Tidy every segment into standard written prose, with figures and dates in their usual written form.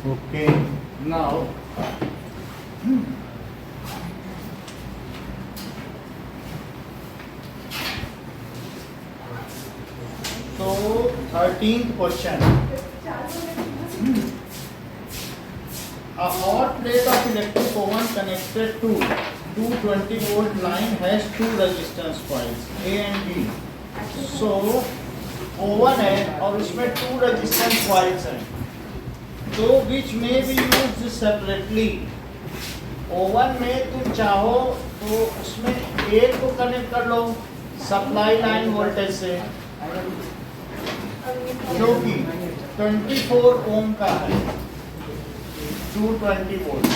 Okay, now so 13th question. A hot plate of electric oven connected to 220 volt line has two resistance coils A and B. So oven है और उसमें to resistance coils हैं, तो विच में be used separately. Oven में तुम चाहो तो उसमें एक को कनेक्ट कर लो सप्लाई लाइन वोल्टेज से जो कि 24 ओम का है, 220 वोल्ट,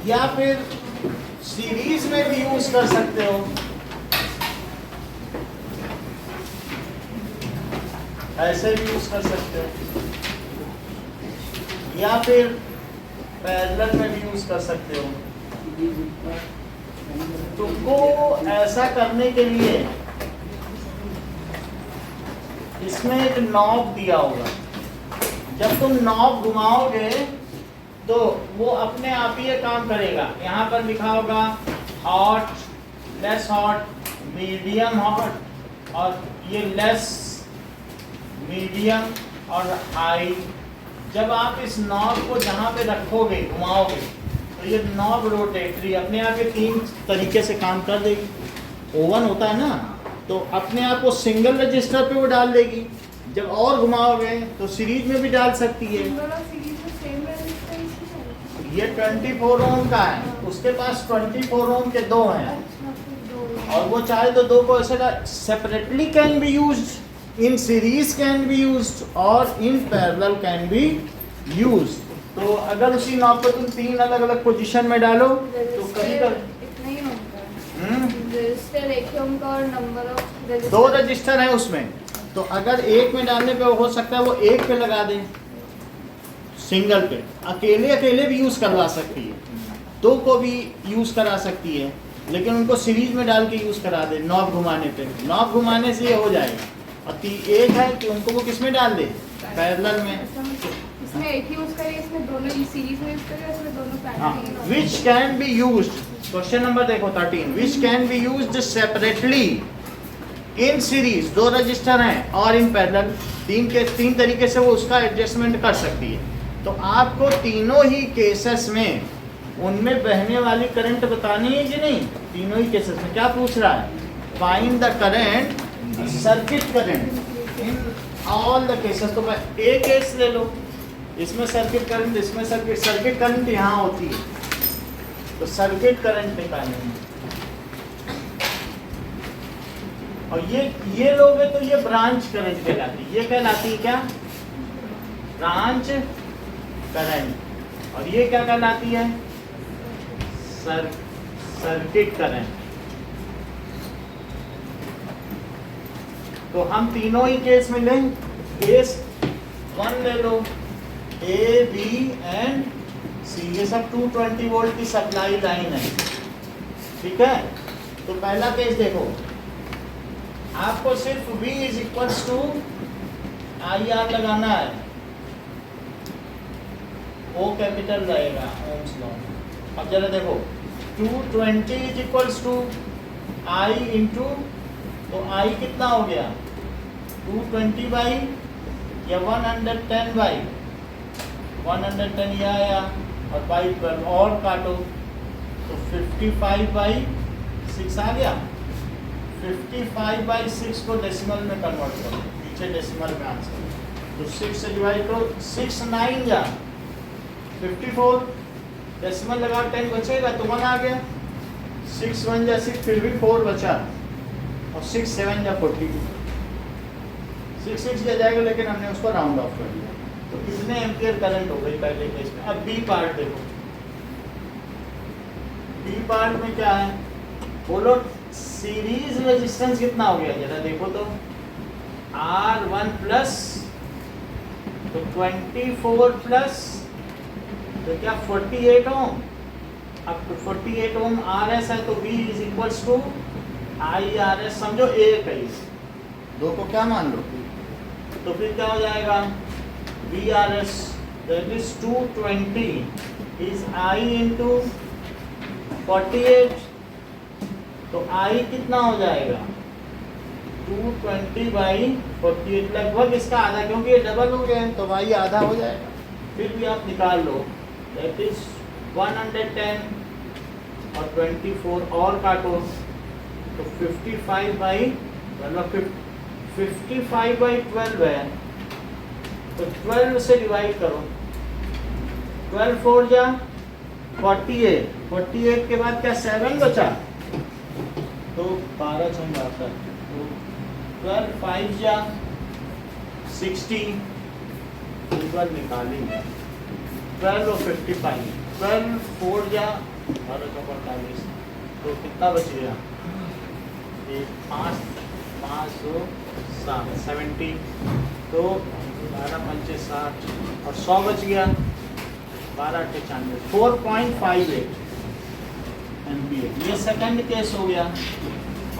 या फिर सीरीज में भी यूज कर सकते हो। ऐसे भी यूज कर सकते हो या फिर पैरेलल में भी यूज कर सकते हो। तुमको ऐसा करने के लिए इसमें एक नॉब दिया होगा, जब तुम नॉब घुमाओगे तो वो अपने आप ही ये काम करेगा। यहाँ पर लिखा होगा hot, less hot, medium hot, और ये लेस, मीडियम और हाई। जब आप इस नॉब को जहाँ पे रखोगे, घुमाओगे, तो ये नॉब रोटेटरी अपने आप ये तीन तरीके से काम कर देगी। ओवन होता है ना, तो अपने आप को सिंगल रजिस्टर पे वो डाल देगी। जब और घुमाओगे तो सीरीज में भी डाल सकती है। ये 24 ओम का है, उसके पास 24 ओम के दो हैं, और वो चाहे तो दो को ऐसे separately can be used, in series can be used और in parallel can be used। तो अगर उसी नॉब को तुम तीन अलग अलग पोजीशन में डालो तो कभी इतना ही होता है। रजिस्टर एक ही ओम का और नंबर ऑफ रजिस्टर, दो रजिस्टर है उसमें, तो अगर एक में डालने पे हो सकता है वो एक पे लगा दे, सिंगल पे। अकेले अकेले भी यूज करवा सकती है, दो को भी यूज करा सकती है, लेकिन उनको सीरीज में डाल के यूज करा दे नॉब घुमाने पे। नॉब घुमाने से ये हो जाएगा। और एक है कि उनको वो किस में डाल दे, पैरेलल में। इसमें एक ही यूज करें, इसमें दोनों सीरीज में यूज करें, इसमें दोनों parallel. Which can be used, question number देखो 13, which can be used separately in series, दो रजिस्टर हैं, और इन पैरेलल, तीन तरीके से वो उसका एडजस्टमेंट कर सकती है। तो आपको तीनों ही केसेस में उनमें बहने वाली करंट बतानी है कि नहीं। तीनों ही केसेस में क्या पूछ रहा है, find the current circuit current in all the cases. तो एक केस ले लो, इसमें सर्किट करंट, इसमें सर्किट करंट यहाँ होती है, तो सर्किट करंट निकालेंगे। और ये लोगे तो ये ब्रांच करंट कहलाती है। ये कहलाती है क्या, ब्रांच करंट। और ये क्या कहलाती है, सर्किट करंट। तो हम तीनों ही केस में लें। केस 1 ले लो, ए बी एंड सी, ये सब 220 वोल्ट की सप्लाई लाइन है, ठीक है। तो पहला केस देखो, आपको सिर्फ V is equals to IR लगाना है, O कैपिटल रहेगा, ओम्स लॉ। अब जरा देखो, 220 is equals to I into, तो I कितना हो गया, 220 बाई या 110 बाई 110 ये आया, और बाई 12 और काटो तो 55 बाई 6 आ गया। 55 बाई 6 को डेसिमल में कन्वर्ट करो, पीछे डेसिमल में आंसर, तो 6 से डिवाइड करो, 6 9 जा 54, डेसिमल लगा 10 बचेगा तो 1 आ गया। 6 1 जा 6, फिर भी 4 बचा, और 6 7 या 42, 6 6 जा जाएगा, लेकिन हमने उसको राउंड ऑफ कर दिया। तो कितने एम्पियर करंट हो गई पहले केस में। अब बी पार्ट देखो, बी पार्ट में क्या है, बोलो सीरीज रेजिस्टेंस कितना हो गया, जरा देखो तो, R1 प्लस, तो 24 प्लस, तो क्या 48 ओम। अब तो 48 ओम RS है, तो V is equals to IRS, समझो एक है, दो को क्या मान लो, तो फिर क्या हो जाएगा, VRS that is 220 is I into 48, तो I कितना हो जाएगा 220/48, लगभग इसका आधा, क्योंकि ये डबल हो गया है तो भाई आधा हो जाएगा। फिर भी आप निकाल लो, दैट इज 110 और 24 और काटो तो 55/12 है, तो 12 से डिवाइड करो, 12 4 जा 48 के बाद क्या 7 बचा, तो 12 6 12, तो 12 5 जा 60, 12 निकालेंगे, 12 और 55, 12 4 जा 12 6 45, तो कितना बच गया, 5 70, तो 12 5 60 और 100 बच गया, 12 95, 4.58 एम्पियर। ये सेकंड केस हो गया।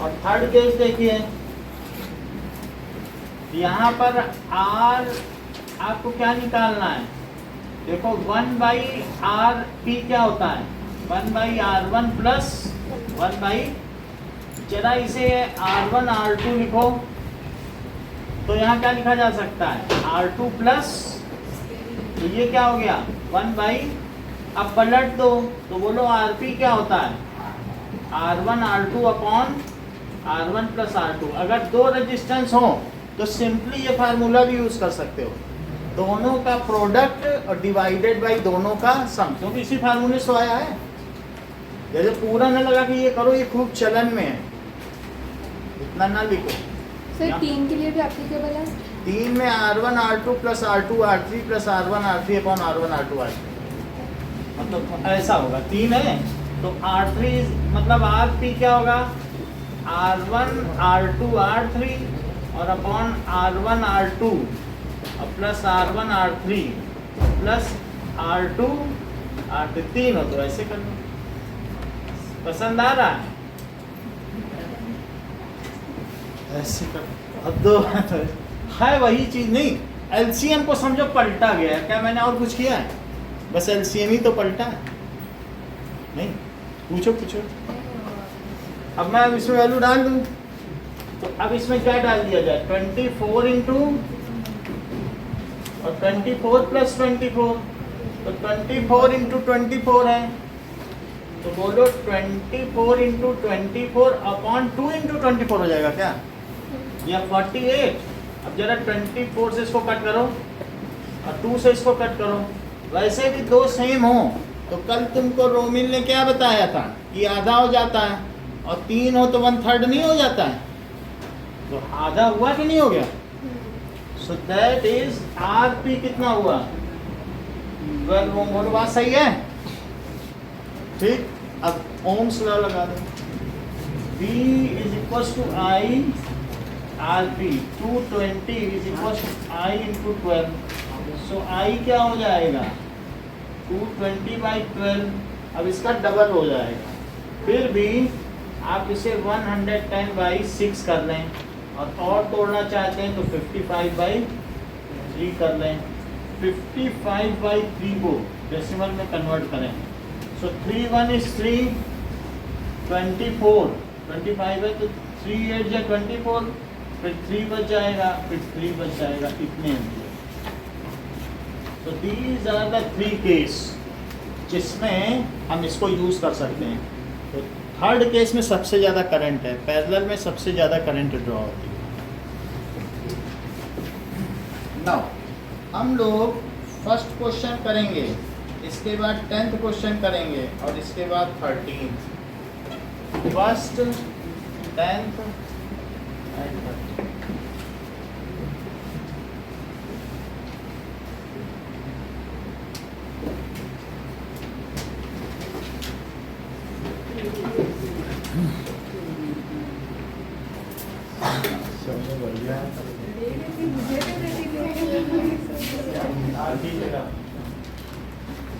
और थर्ड केस देखिए, यहाँ पर R आपको क्या निकालना है, देखो 1/RP क्या होता है, 1/R1 प्लस 1/, जरा इसे R1 R2 लिखो, तो यहाँ क्या लिखा जा सकता है R2 प्लस, तो ये क्या हो गया 1/, अब पलट दो तो बोलो RP क्या होता है R1 R2 upon R1 plus R2। अगर दो रेजिस्टेंस हो तो सिंपली ये फार्मूला भी यूज कर सकते हो, दोनों का प्रोडक्ट और डिवाइडेड बाय दोनों का सम, क्योंकि इसी फार्मूले से आया है। जैसे पूरा न लगा कि ये करो, ये खूब चलन में है, इतना ना लिखो। सर 3 के लिए भी एप्लीकेबल है, 3 में R1 R2 plus R2 R3 plus R1 R3 upon R1 R2 R3, मतलब ऐसा होगा। 3 है तो R3 मतलब RP क्या होगा R1 R2 R3 और अपॉन R1 R2 और plus R1 R3 plus R2 R3, 3 हो तो ऐसे कर लो। पसंद आ रहा है, ऐसे कर। अब दो है वही चीज, नहीं LCM को समझो पलटा गया है, क्या मैंने और कुछ किया है, बस LCM ही तो पलटा है। नहीं पूछो। अब मैं इसमें वैल्यू डाल दूं, तो अब इसमें क्या डाल दिया जाए 24 इंटू और 24 प्लस 24, तो 24 इंटू 24 है, तो बोलो 24 इंटू 24 अपॉन 2 इंटू 24 हो जाएगा क्या, या 48। अब जरा 24 से इसको कट करो और 2 से इसको कट करो, वैसे भी दो सेम हो तो कल तुमको रोमिल ने क्या बताया था कि आधा हो जाता है, और 3 हो तो 1/3 नहीं हो जाता है, तो आधा हुआ कि नहीं हो गया। सो दैट इज RP कितना हुआ 12 ओम, बोलो बात सही है, ठीक। अब ओम्स लॉ लगा दो, V is equal to I RP, 220 is equal to I into 12, so I क्या हो जाएगा 220/12, अब इसका डबल हो जाएगा। फिर भी आप इसे 110/6 कर लें, और तोड़ना चाहते हैं तो 55/3 कर लें, 55/3 को डेसिमल में कन्वर्ट करें, सो 3 1 इज 3, 24 25 है तो 3 8 या 24, फिर 3 बच जाएगा, फिर 3 बच जाएगा, इतने एम्पियर। तो दीज आर द 3 केस जिसमें हम इसको यूज कर सकते हैं। तो थर्ड केस में सबसे ज़्यादा करंट है, पैरेलल में सबसे ज़्यादा करंट ड्रॉ होती है। नाउ हम लोग फर्स्ट क्वेश्चन करेंगे, इसके बाद 10th क्वेश्चन करेंगे, और इसके बाद 13th, first 10th and 13th।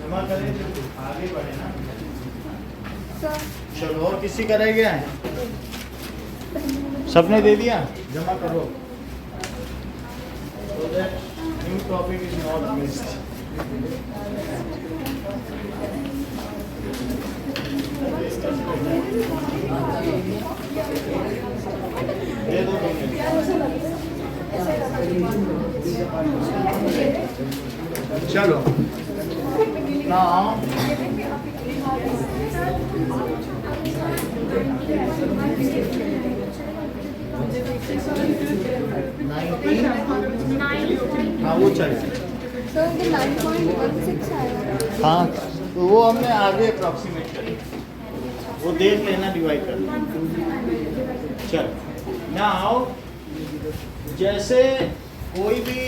जमा करें तो आगे बढ़े ना। चलो और किसी का रह गया है, सबने दे दिया, जमा करो, so that new topic is not missed। दे दो चलो नाउ हाँ वो चाहिए। तो इनके 9.16 आएगा। हाँ तो वो हमने आगे अप्रॉक्सीमेट करी, वो देख लेना डिवाइड कर लेना। चल नाउ जैसे कोई भी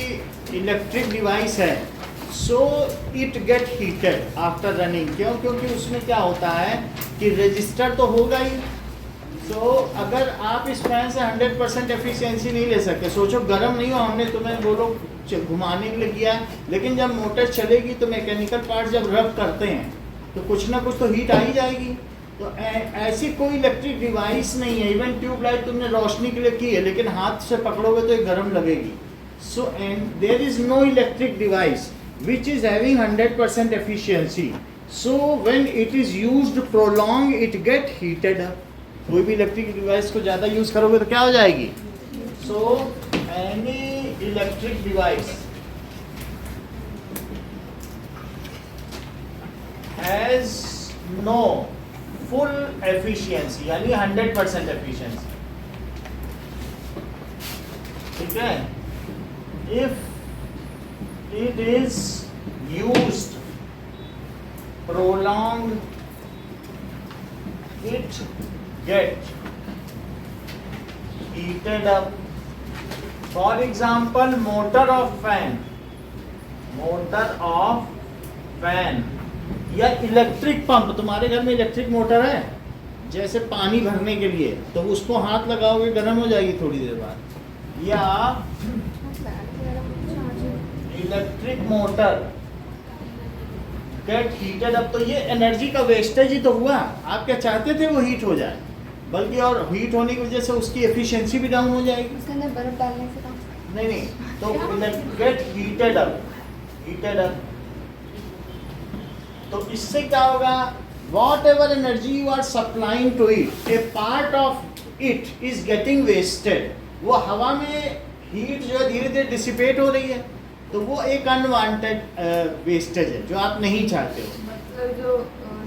इलेक्ट्रिक डिवाइस है so it get heated after running. क्यों? क्योंकि उसमें क्या होता है कि रजिस्टर तो होगा ही। सो अगर आप इस फैन से 100% एफिशिएंसी नहीं ले सकते, सोचो गर्म नहीं हो, हमने तुम्हें बोलो घुमाने के लिए किया, लेकिन जब मोटर चलेगी तो मैकेनिकल पार्ट जब रब करते हैं तो कुछ ना कुछ तो हीट आ ही जाएगी। तो ऐसी कोई इलेक्ट्रिक डिवाइस नहीं है, इवन ट्यूबलाइट तुमने रोशनी के लिए की है लेकिन हाथ से पकड़ोगे तो ये गर्म लगेगी। So and there is no electric device which is having 100% efficiency. So when it is used prolonged, it get heated up. कोई भी इलेक्ट्रिक डिवाइस को ज़्यादा यूज करोगे तो क्या हो जाएगी? So any electric device has no full efficiency, यानी 100% efficiency. ठीक है? If it is used prolonged, it get heated up. For example, motor of fan या इलेक्ट्रिक पंप। तुम्हारे घर में इलेक्ट्रिक मोटर है, जैसे पानी भरने के लिए, तो उसको हाथ लगाओगे गर्म हो जाएगी थोड़ी देर बाद। या electric motor gate heated up, तो ये एनर्जी का वेस्टेज ही तो हुआ। आप क्या चाहते थे वो हीट हो जाए, बल्कि और हीट होने की वजह से उसकी एफिशिएंसी भी डाउन हो जाएगी। उसके अंदर बर्फ डालने से काम नहीं तो गेट हीटेड अप, तो इससे क्या होगा? Whatever energy you are supplying to it, a part of it is getting wasted. वो हवा में हीट जो है धीरे धीरे डिसिपेट हो रही है, तो वो एक अनवांटेड वेस्टेज है जो आप नहीं चाहते हो। मतलब जो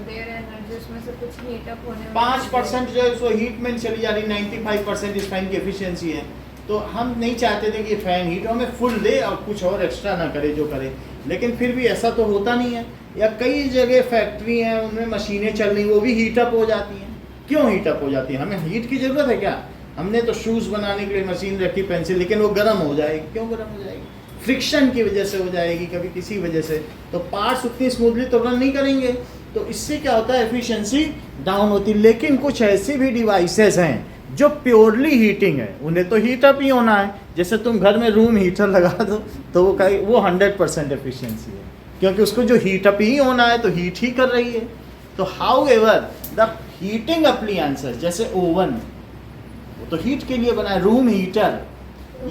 देयर एनर्जी उसमें से कुछ हीट अप होने 5% जो है उसको हीट में चली जा रही, 95% इस फैन की एफिशिएंसी है। तो हम नहीं चाहते थे कि ये फैन हीट हमें फुल दे और कुछ और एक्स्ट्रा ना करे जो करे, लेकिन फिर भी ऐसा तो होता नहीं है। या कई जगह फैक्ट्री हैं उनमें मशीनें चल रही, वो भी हीटअप हो जाती हैं। क्यों हीटअप हो जाती है? हमें हीट की ज़रूरत है क्या? हमने तो शूज़ बनाने के लिए मशीन रखी, पेंसिल, लेकिन वो गर्म हो जाएगी। क्यों गर्म हो जाएगी? फ्रिक्शन की वजह से हो जाएगी, कभी किसी वजह से। तो पार्ट्स उतनी स्मूथली तो रन नहीं करेंगे, तो इससे क्या होता है? एफिशिएंसी डाउन होती है। लेकिन कुछ ऐसी भी डिवाइसेस हैं जो प्योरली हीटिंग है, उन्हें तो हीटअप ही होना है। जैसे तुम घर में रूम हीटर लगा दो तो वो 100% एफिशिएंसी है, क्योंकि उसको जो हीटअप ही होना है तो हीट ही कर रही है। तो how ever the heating appliances जैसे ओवन, वो तो हीट के लिए बना है। रूम हीटर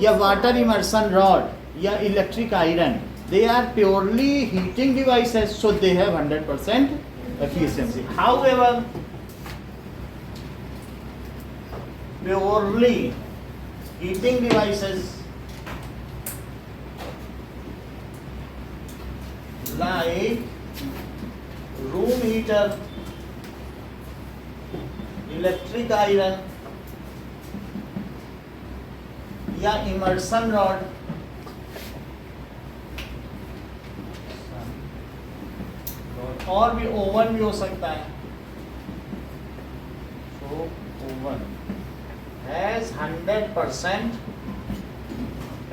या वाटर इमर्सन रॉड या electric iron, they are purely heating devices, so they have 100% efficiency. However, purely heating devices like room heater, electric iron या immersion rod, और भी ओवन भी हो सकता है। So ओवन has 100%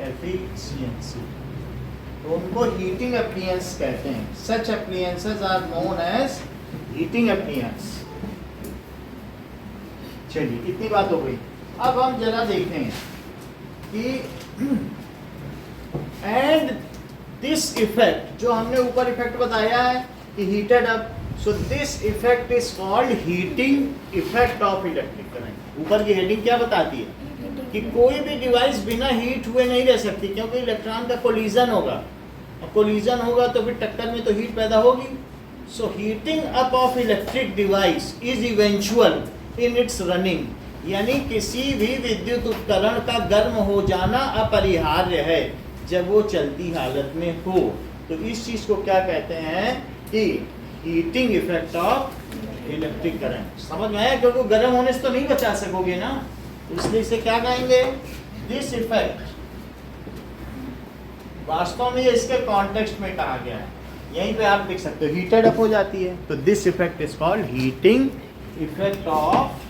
efficiency, तो उनको हीटिंग एप्लियंस कहते हैं। Such appliances are known as heating appliance। चलिए इतनी बात हो गई। अब हम जरा देखते हैं कि एंड दिस इफेक्ट जो हमने ऊपर इफेक्ट बताया है कि heated up, so this effect is called heating effect of electric current. ऊपर की हेडिंग क्या बताती है? कि कोई भी डिवाइस बिना हीट हुए नहीं रह सकती, क्योंकि इलेक्ट्रॉन का कोलिजन होगा। और कोलिजन होगा तो फिर टक्कर में तो हीट पैदा होगी। So heating up of electric device is eventual in its running, यानी किसी भी विद्युत उपकरण का गर्म हो जाना अपरिहार्य है जब वो चलती हालत में हो। तो इस चीज को क्या कहते हैं कि heating effect of electric current. समझ में आया? क्योंकि गर्म होने से तो नहीं बचा सकोगे ना, इसलिए इसे क्या कहेंगे? This effect. वास्तव में ये इसके कॉन्टेक्स्ट में कहा गया है, यहीं पे आप लिख सकते हो, हीटेड अप हो जाती है तो this effect is called heating effect of,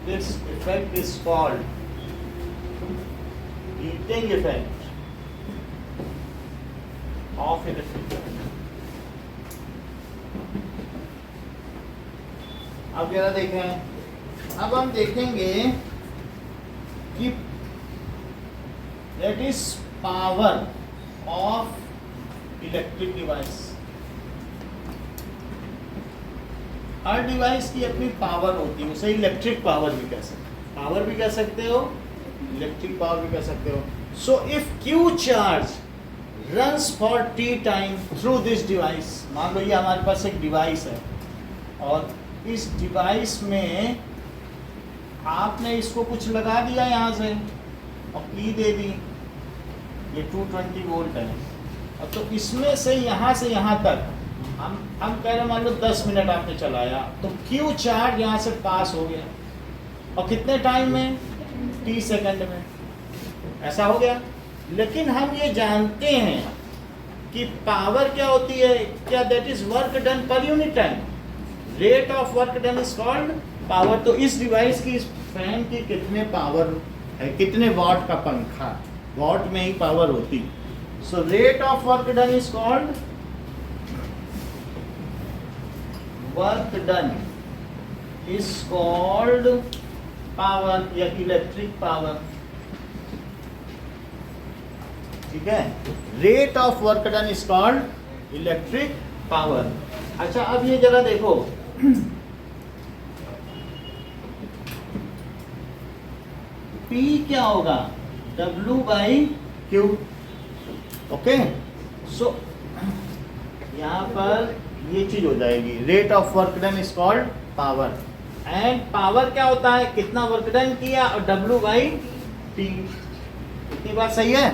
this effect is called heating effect of electric current. अब जरा देखें, अब हम देखेंगे कि that is power of electric device. Her device की अपनी पावर होती है, उसे इलेक्ट्रिक पावर भी कह सकते हो, पावर भी कह सकते हो, इलेक्ट्रिक पावर भी कह सकते हो। So if Q charge runs for T time through this device, मान लो ये हमारे पास एक डिवाइस है और इस डिवाइस में आपने इसको कुछ लगा दिया यहाँ से और की दे दी, ये 220 वोल्ट है, और तो इसमें से यहाँ तक हम कह रहे हैं मान लो 10 मिनट आपने चलाया तो क्यू चार्ज यहाँ से पास हो गया, और कितने टाइम में? 30 सेकंड में, ऐसा हो गया। लेकिन हम ये जानते हैं कि पावर क्या होती है, क्या? That is work done per unit time, rate of work done is called power. तो इस डिवाइस की, इस फैन की कितने पावर है, कितने वॉट का पंखा, वॉट में ही पावर होती। So rate of work done is called work done is called power या इलेक्ट्रिक पावर, ठीक है। Rate of work done is called electric power. अच्छा, अब ये जरा देखो, P क्या होगा? W by Q। ओके, सो यहाँ पर ये चीज हो जाएगी, rate of work done is called power, and power क्या होता है? कितना वर्क डन किया, और W बाई T। इतनी बात सही है?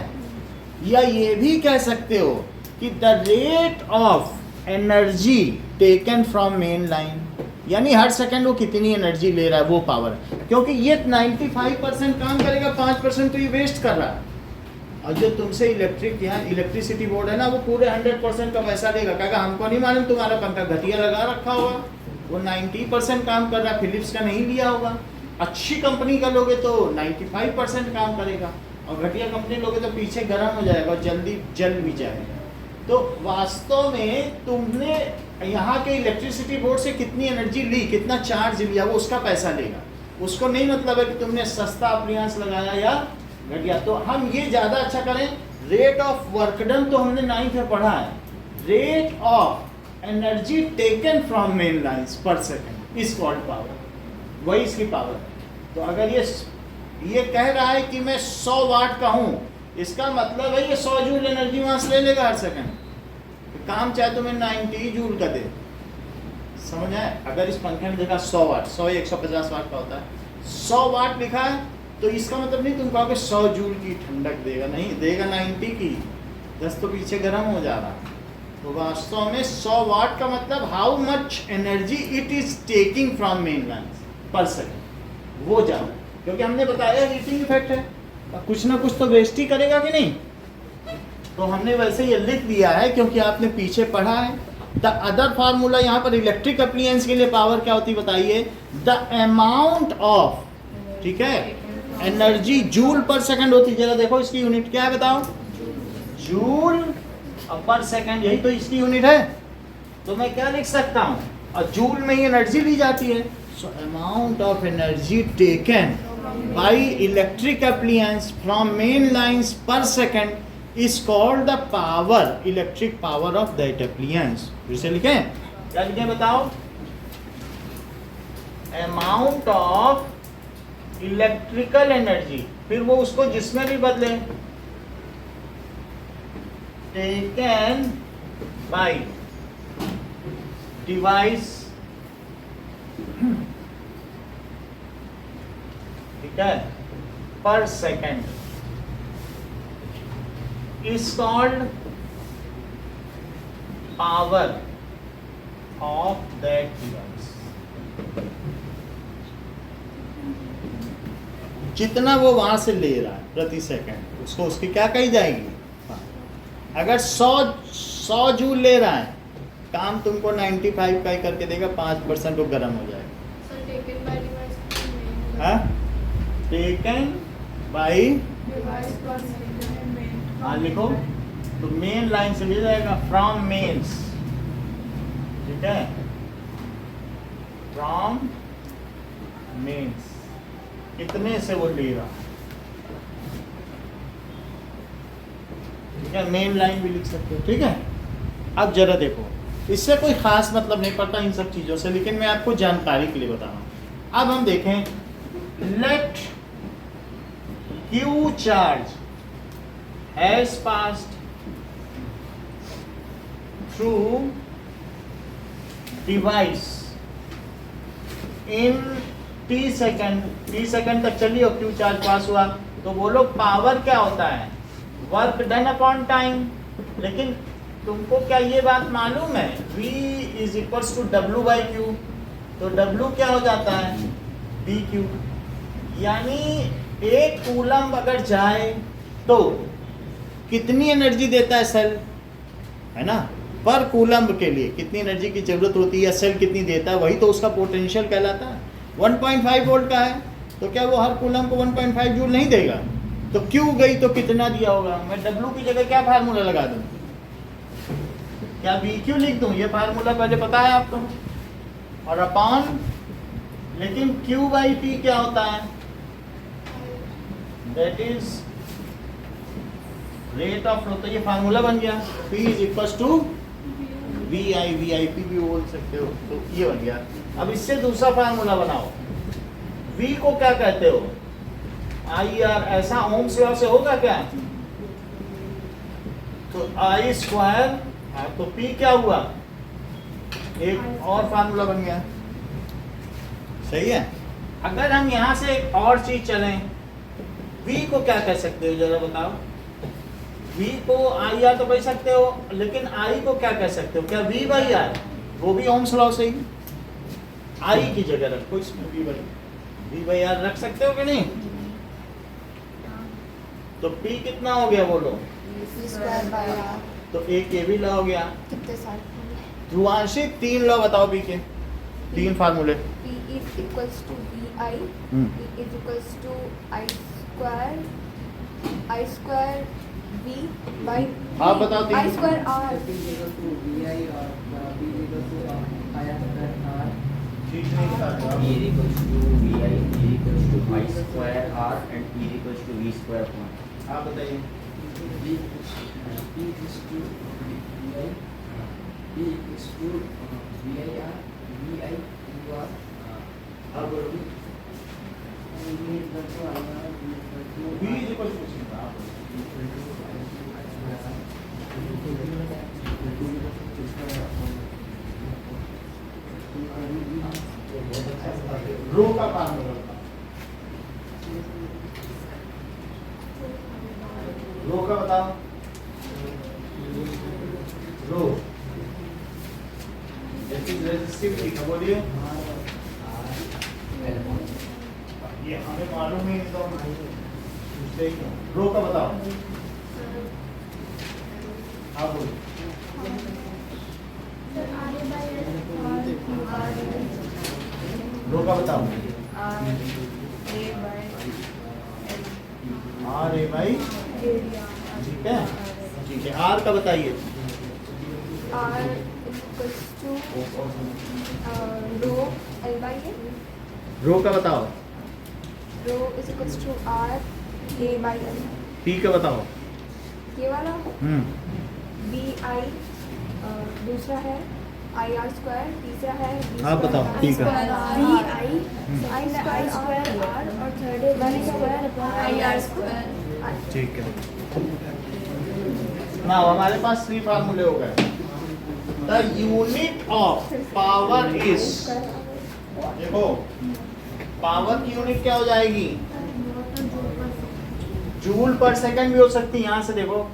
या ये भी कह सकते हो कि the rate of energy taken from main line, यानी हर सेकंड वो कितनी एनर्जी ले रहा है, वो पावर। क्योंकि ये 95% काम करेगा, 5% तो ये वेस्ट कर रहा है। और जो तुमसे यहाँ इलेक्ट्रिसिटी बोर्ड है ना, वो पूरे 100% का पैसा देगा, कहेगा हमको नहीं मालूम तुम्हारा पंखा घटिया लगा रखा होगा, वो 90% काम कर रहा है, फिलिप्स का नहीं लिया होगा। अच्छी कंपनी का लोगे तो 95% काम करेगा, और घटिया कंपनी लोगे तो पीछे गर्म हो जाएगा और जल्दी जल भी जाएगा। तो वास्तव में तुमने यहाँ के इलेक्ट्रिसिटी बोर्ड से कितनी एनर्जी ली, कितना चार्ज लिया, वो उसका पैसा लेगा। उसको नहीं मतलब है कि तुमने सस्ता अप्लायंस लगाया या घटिया। तो हम ये ज़्यादा अच्छा करें, रेट ऑफ वर्क डन तो हमने 9th में पढ़ा है, rate of energy taken from main lines पर सेकेंड इज कॉल्ड पावर, वही इसकी पावर है। तो अगर ये कह रहा है कि मैं 100 वाट का हूँ, इसका मतलब है ये 100 जूल एनर्जी वहाँ से ले लेगा हर सेकंड। काम चाहे तुम्हें 90 जूल का दे, समझ आए? अगर इस पंखे में देखा 100 वाट, 100 या 150 वाट का होता है, 100 वाट लिखा है तो इसका मतलब नहीं तुम कहोगे 100 जूल की ठंडक देगा, नहीं देगा, 90 की, 10 तो पीछे गर्म हो जा रहा। तो वास्तव में 100 वाट का मतलब how much energy it is taking from main lines पर सेकेंड, वो जाओ, क्योंकि हमने बताया हीटिंग इफेक्ट है, कुछ ना कुछ तो वेस्ट ही करेगा कि नहीं। तो हमने वैसे ये लिख दिया है क्योंकि आपने पीछे पढ़ा है। द अदर फार्मूला यहाँ पर इलेक्ट्रिक अप्लायंस के लिए पावर क्या होती है बताइए? द अमाउंट ऑफ, ठीक है, एनर्जी जूल पर सेकंड होती है। जरा देखो इसकी यूनिट क्या है बताओ? जूल पर सेकंड, यही तो इसकी यूनिट है। तो मैं क्या लिख सकता हूँ? और जूल में ही एनर्जी ली जाती है। So amount of energy taken by electric appliance from main lines पर second is called the power, electric power of that appliance। फिर से लिखें, क्या लिखें बताओ? amount of electrical energy, फिर वो उसको जिसमें भी बदले, taken by device, ठीक है, per second is called power of that device. जितना वो वहां से ले रहा है प्रति सेकंड, उसको उसकी क्या कही जाएगी? अगर 100 जूल ले रहा है, काम तुमको 95 का ही करके देगा, 5% वो गर्म हो जाएगा. So taken by device हाँ, taken by, device per second. हाँ लिखो, तो मेन लाइन से ले जाएगा फ्रॉम मेन्स, ठीक है, फ्रॉम मेन्स, कितने से वो ले रहा है, ठीक है, मेन लाइन भी लिख सकते हो, ठीक है. अब जरा देखो, इससे कोई खास मतलब नहीं पड़ता इन सब चीजों से, लेकिन मैं आपको जानकारी के लिए बता रहा हूं. अब हम देखें, let Q charge has passed through device in T second तक चलिए, क्यू चार्ज पास हुआ, तो बोलो पावर क्या होता है? Work done upon time. लेकिन तुमको क्या ये बात मालूम है? V is equals to W by Q, तो W क्या हो जाता है? BQ. यानी एक कूलम अगर जाए तो कितनी एनर्जी देता है सेल, है ना? पर कूलम के लिए कितनी एनर्जी की जरूरत होती है, सेल कितनी देता है, वही तो उसका पोटेंशियल कहलाता है. 1.5 वोल्ट का है, तो क्या वो हर कूलम को 1.5 जूल नहीं देगा? तो क्यू गई तो कितना दिया होगा? मैं W की जगह क्या फार्मूला लगा दूं? क्या BQ लिख दूं? ये फार्मूला पहले पता है आपको, और अपॉन, लेकिन Q बाई P क्या होता है? That is rate of flow. तो ये फार्मूला बन गया, P is equal to VIP भी बोल सकते हो, तो ये बन गया. अब इससे दूसरा फार्मूला बनाओ. V को क्या कहते हो? IR. ऐसा ओम्स लॉ से होगा क्या? तो I स्क्वायर, तो P क्या हुआ? एक और फार्मूला बन गया. सही है. अगर हम यहाँ से एक और चीज चलें, V को क्या कह सकते हो जरा बताओ? V को IR तो कह सकते हो, लेकिन I को क्या कह सकते हो? क्या V बाई R? वो भी ओम्स लॉ से ही. I की जगह रखो इसमें, V बाई R रख सकते हो कि नहीं? तो P कितना हो गया बोलो? Square by R. तो एक ये भी लॉ हो गया. कितने सारे? ध्रुवांशी 3 लॉ बताओ P के, 3 फार्मूले. P is equals to VI. P is equals to I square V by आप बताओ I square R. ठीक नहीं बता रहा. E is equals to VI, E is equals to I square R and E is equals to V square upon. आप बताइए. आप बोलो. V इज इक्वल टू कुछ नहीं. रो का फार्मूला, रो का बताओ. रो रेजिस्टिविटी का बोलिए. ये हमें मालूम ही नहीं, तो हम पूछते ही क्यों? रो का बताओ. आप बोलिए. रो का बताओ. R A बाई, ठीक है, ठीक है. R का बताइए. R is equals to rho L by A. रो का बताओ. Rho is equals to R A by L. P का बताओ. ये वाला B I दूसरा है I R स्क्वायर, तीसरा है V आप बताओ, square P का. V I स्क्वायर R और थर्ड है V square upon I R square. ठीक है. ना हमारे पास 3 फार्मूले हो गए। The unit of power is, देखो पावर की यूनिट क्या हो जाएगी, जूल पर सेकंड भी हो सकती है। यहां से देखो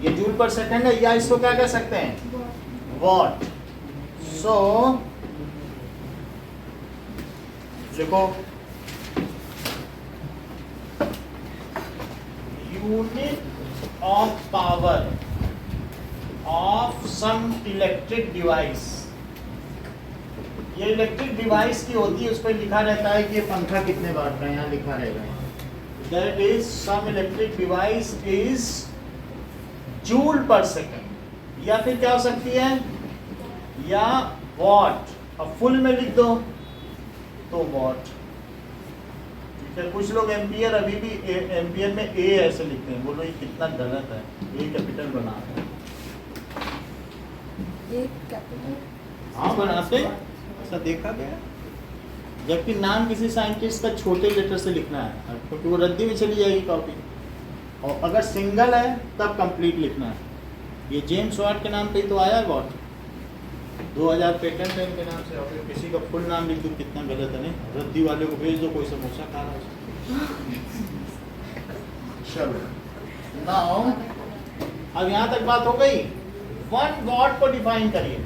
ये जूल पर सेकंड है, या इसको क्या कह सकते हैं, वॉट। सो देखो unit of power of some electric device, ये इलेक्ट्रिक डिवाइस की होती है, उस पर लिखा रहता है कि ये पंखा कितने वाट का है, यहाँ लिखा रहेगा that is some electric device is joule per second, या फिर क्या हो सकती है, या वॉट। अब फुल में लिख दो तो वॉट, ठीक है। कुछ लोग एम्पियर, अभी भी एम्पियर में ए ऐसे लिखते हैं, बोलो ये कितना गलत है, ए कैपिटल बनाते हैं। हाँ बनाते हैं, ऐसा देखा गया, जबकि नाम किसी साइंटिस्ट का छोटे लेटर से लिखना है, क्योंकि वो रद्दी में चली जाएगी कॉपी, और अगर सिंगल है तब कंप्लीट लिखना है। ये जेम्स वाट के नाम पे ही तो आया है वॉट, 2000 पेटेंट है इनके नाम से, और फिर किसी का फुल नाम लिख दो, कितना गलत है। नहीं, रद्दी वाले को भेज दो, कोई समोसा खा रहा है। चलो नाउ अब यहाँ तक बात हो गई। 1 वॉट को डिफाइन करिए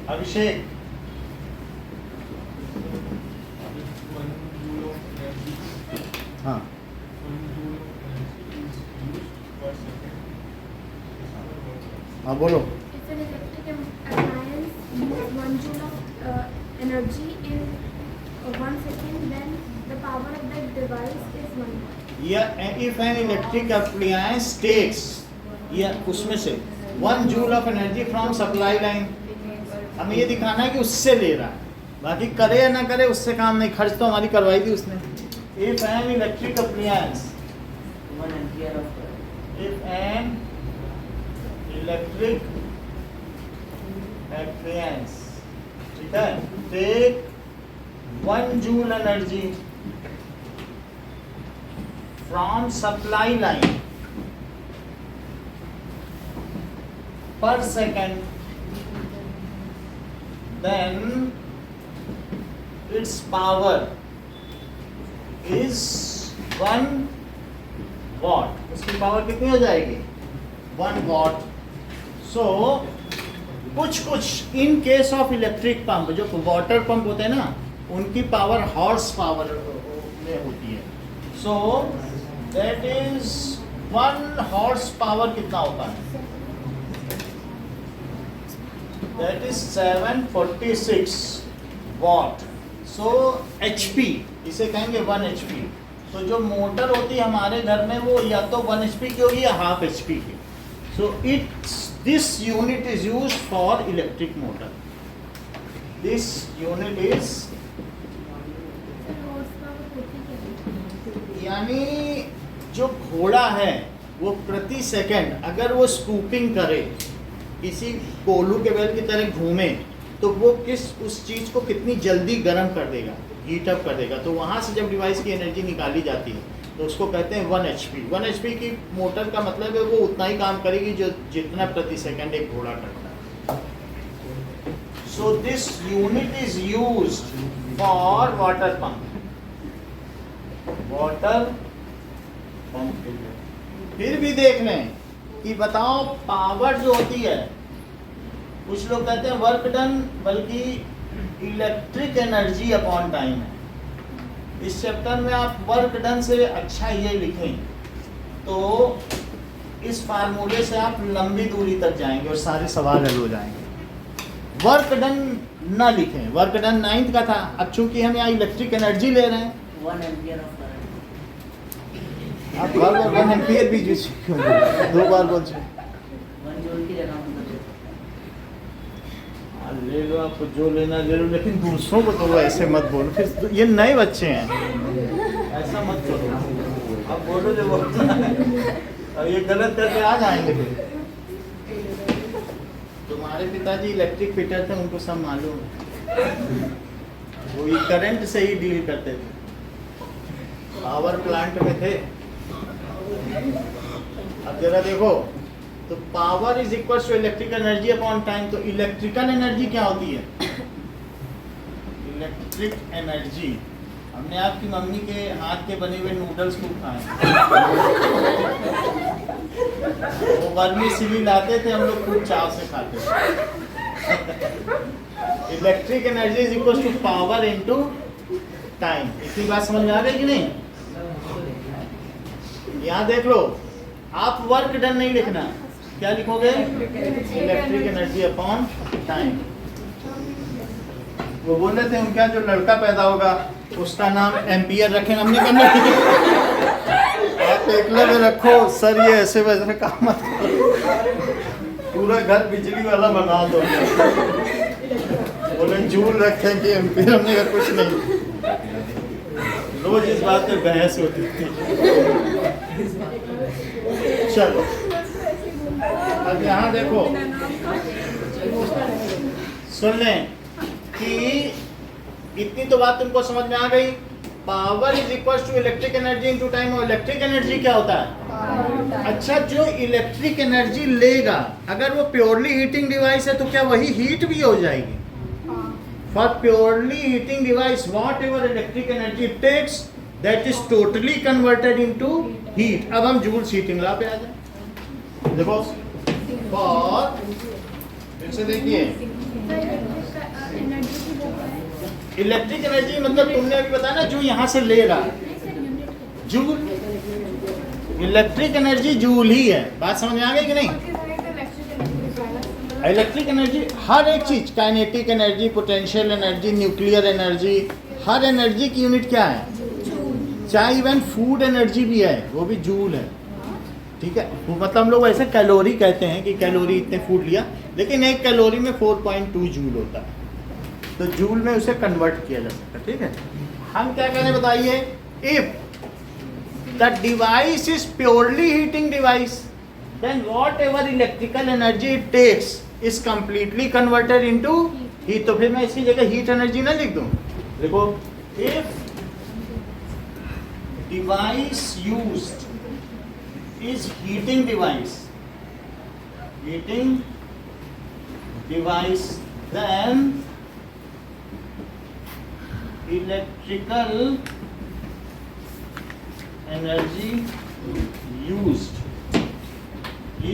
अभिषेक। हाँ हाँ बोलो। If an electric appliance uses 1 joule of energy in 1 second, then the power of that device is 1 watt. Yeah, if an electric appliance takes, yeah, उसमें से 1 joule of energy from supply line, हमें ये दिखाना है कि उससे ले रहा है, बाकी करे या ना करे उससे काम नहीं, खर्च तो हमारी करवाई थी उसने। If an electric appliance, 1 ampere of current. if an electric appliance, ठीक है, take 1 joule energy from supply line per second, then its power is 1 watt. उसकी पावर कितनी हो जाएगी, 1 watt. So कुछ in case of electric pump, जो water pump होते हैं ना, उनकी पावर हॉर्स पावर में होती है। सो दैट इज 1 हॉर्स पावर कितना होता है, that is 746 what. So HP, इसे कहेंगे 1 HP। तो जो मोटर होती है हमारे घर में, वो या तो 1 HP की होगी या हाफ HP की। सो this unit is used for electric motor. This unit is, यानी जो घोड़ा है वो प्रति सेकंड अगर वो स्कूपिंग करे, किसी कोलू के बैल की तरह घूमे, तो वो उस चीज को कितनी जल्दी गर्म कर देगा, हीट अप कर देगा। तो वहां से जब डिवाइस की एनर्जी निकाली जाती है तो उसको कहते हैं 1 HP। 1 HP की मोटर का मतलब है वो उतना ही काम करेगी जो जितना प्रति सेकंड एक घोड़ा करता है। So this unit is used for water pump, water pump के लिए। फिर भी देख लें कि बताओ पावर जो होती है, कुछ लोग कहते हैं वर्क डन, बल्कि इलेक्ट्रिक एनर्जी अपॉन टाइम है। इस चैप्टर में आप वर्क डन से अच्छा ये लिखें तो इस फार्मूले से आप लंबी दूरी तक जाएंगे और सारे सवाल हल हो जाएंगे। वर्क डन ना लिखें, वर्क डन 9th का था, अब चूंकि हम यहाँ इलेक्ट्रिक एनर्जी ले रहे हैं। 1 ampere of current. आप बार 1 एम्पियर भी यूज क्यों बोल रहे हैं? 2 बार बोल चुके। 1 joule की जगह हम ले लो, आपको जो लेना ले लो, लेकिन दूसरों को तो ऐसे मत बोलो, फिर ये नए बच्चे हैं, ऐसा मत करो। अब बोलो जो बोलना है, अब ये गलत करके आ जाएंगे फिर। तुम्हारे पिताजी इलेक्ट्रिक फिटर थे, उनको सब मालूम है, वो ये करंट से ही डील करते थे, पावर प्लांट में थे। अब जरा देखो, तो power is equal to electrical energy upon time. तो इलेक्ट्रिकल एनर्जी क्या होती है? इलेक्ट्रिक एनर्जी, हमने आपकी मम्मी के हाथ के बने हुए नूडल्स खूब खाए। वो वर्मी सिली लाते थे, हम लोग खूब चाव से खाते थे। Electric energy is equal to power into time. इतनी बात समझ में आ गई कि नहीं? यहाँ देख लो, आप वर्क डन नहीं लिखना, क्या लिखोगे? Electric energy upon time. वो बोल रहे थे उनका जो लड़का पैदा होगा उसका नाम एम्पियर रखें, हमने करना आप एकलव्य रखो। सर ये ऐसे वैसे काम मत करो, पूरा घर बिजली वाला बना दो। बोले जूल रखें कि एम्पियर, हमने कहा कुछ नहीं। रोज इस बात पे बहस होती थी। चलो अब यहाँ देखो, सुन लें कि इतनी तो बात तुमको समझ में आ गई। Power is equal to electric energy into time. और इलेक्ट्रिक एनर्जी क्या होता है? अच्छा, जो इलेक्ट्रिक एनर्जी लेगा, अगर वो प्योरली हीटिंग डिवाइस है तो क्या वही हीट भी हो जाएगी? For purely heating device whatever electric energy takes that is totally converted into heat. अब हम जूल्स हीटिंग लॉ पे आ जाए। देखो, फॉर फिर से देखिए, इलेक्ट्रिक एनर्जी मतलब तुमने अभी बताया ना, जो यहाँ से ले रहा जूल। इलेक्ट्रिक एनर्जी जूल ही है। बात समझ में आ गई कि नहीं? इलेक्ट्रिक एनर्जी हर एक चीज, kinetic energy, potential energy, nuclear energy, हर एनर्जी की यूनिट क्या है? चाहे इवन फूड एनर्जी भी है, वो भी जूल है। ठीक है, मतलब हम लोग वैसे कैलोरी कहते हैं कि कैलोरी इतने फूड लिया, लेकिन एक कैलोरी में 4.2 जूल होता है, तो जूल में उसे कन्वर्ट किया जा सकता है। ठीक है, हम क्या कहने बताइए? If the device is purely heating device then whatever electrical energy it takes is completely converted into heat. तो फिर मैं इसकी जगह हीट एनर्जी ना लिख दूं? देखो, if device used is heating device, then electrical energy used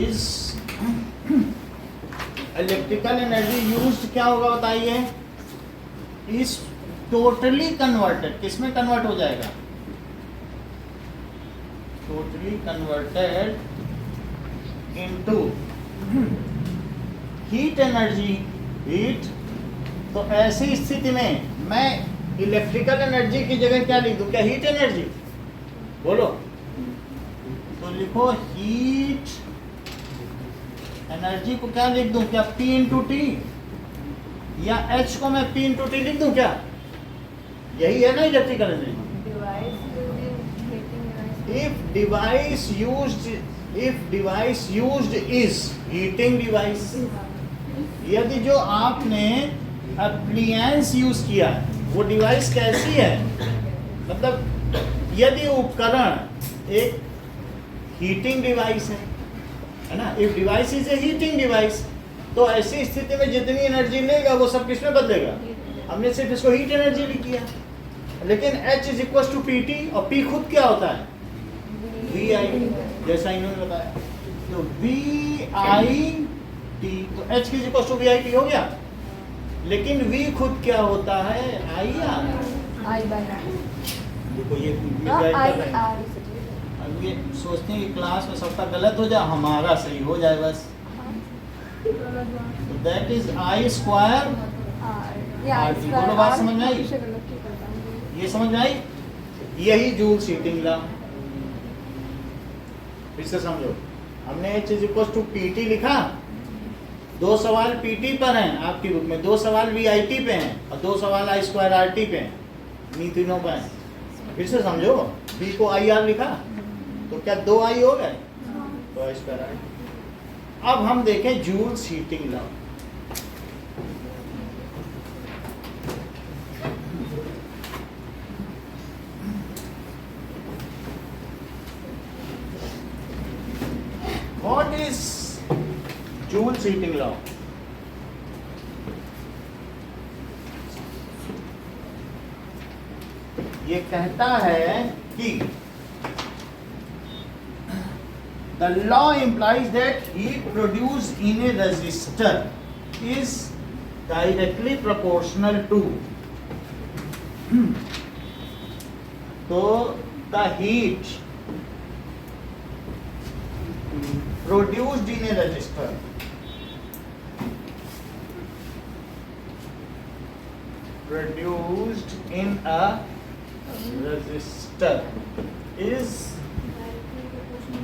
is electrical energy used क्या होगा बताइए? is totally converted, किसमें कन्वर्ट हो जाएगा? totally converted into heat energy, heat। तो ऐसी स्थिति में मैं इलेक्ट्रिकल एनर्जी की जगह क्या लिख दूं? क्या हीट एनर्जी? बोलो तो लिखो, हीट एनर्जी को क्या लिख दूं? क्या P इंटू टी, या H को मैं P इंटू टी लिख दूं? क्या यही है ना electrical energy? If device used is heating device, यदि जो आपने अप्लायंस यूज किया वो डिवाइस कैसी है? मतलब यदि उपकरण एक हीटिंग डिवाइस है ना, if device is a heating device, तो ऐसी स्थिति में जितनी एनर्जी लेगा वो सब किसमें बदलेगा? हमने सिर्फ इसको हीट एनर्जी लिख किया, लेकिन H is equal to PT, और P खुद क्या होता है? VI, जैसा इन्होंने बताया। तो VIT, तो H is equal to VIT हो गया, लेकिन V खुद क्या होता है? IR। देखो ये अब ये सोचते हैं कि क्लास में सबका गलत हो जाए, हमारा सही हो जाए बस। तो that is I square RT। बोलो, बात समझ में आई? ये समझ में आई? यही जूल हीटिंग लॉ। फिर से समझो, हमने H is equal to PT लिखा, 2 सवाल PT पर हैं आपकी बुक में, 2 सवाल VIT पे हैं, और 2 सवाल I स्क्वायर RT पे हैं, इन तीनों पे हैं। फिर से समझो, B को IR लिखा तो क्या 2 I हो गए? तो I स्क्वायर RT। अब हम देखें joule heating law. What is joule's heating law? ये कहता है कि the law implies that heat produced in a resistor is directly proportional to so the heat produced in a resistor is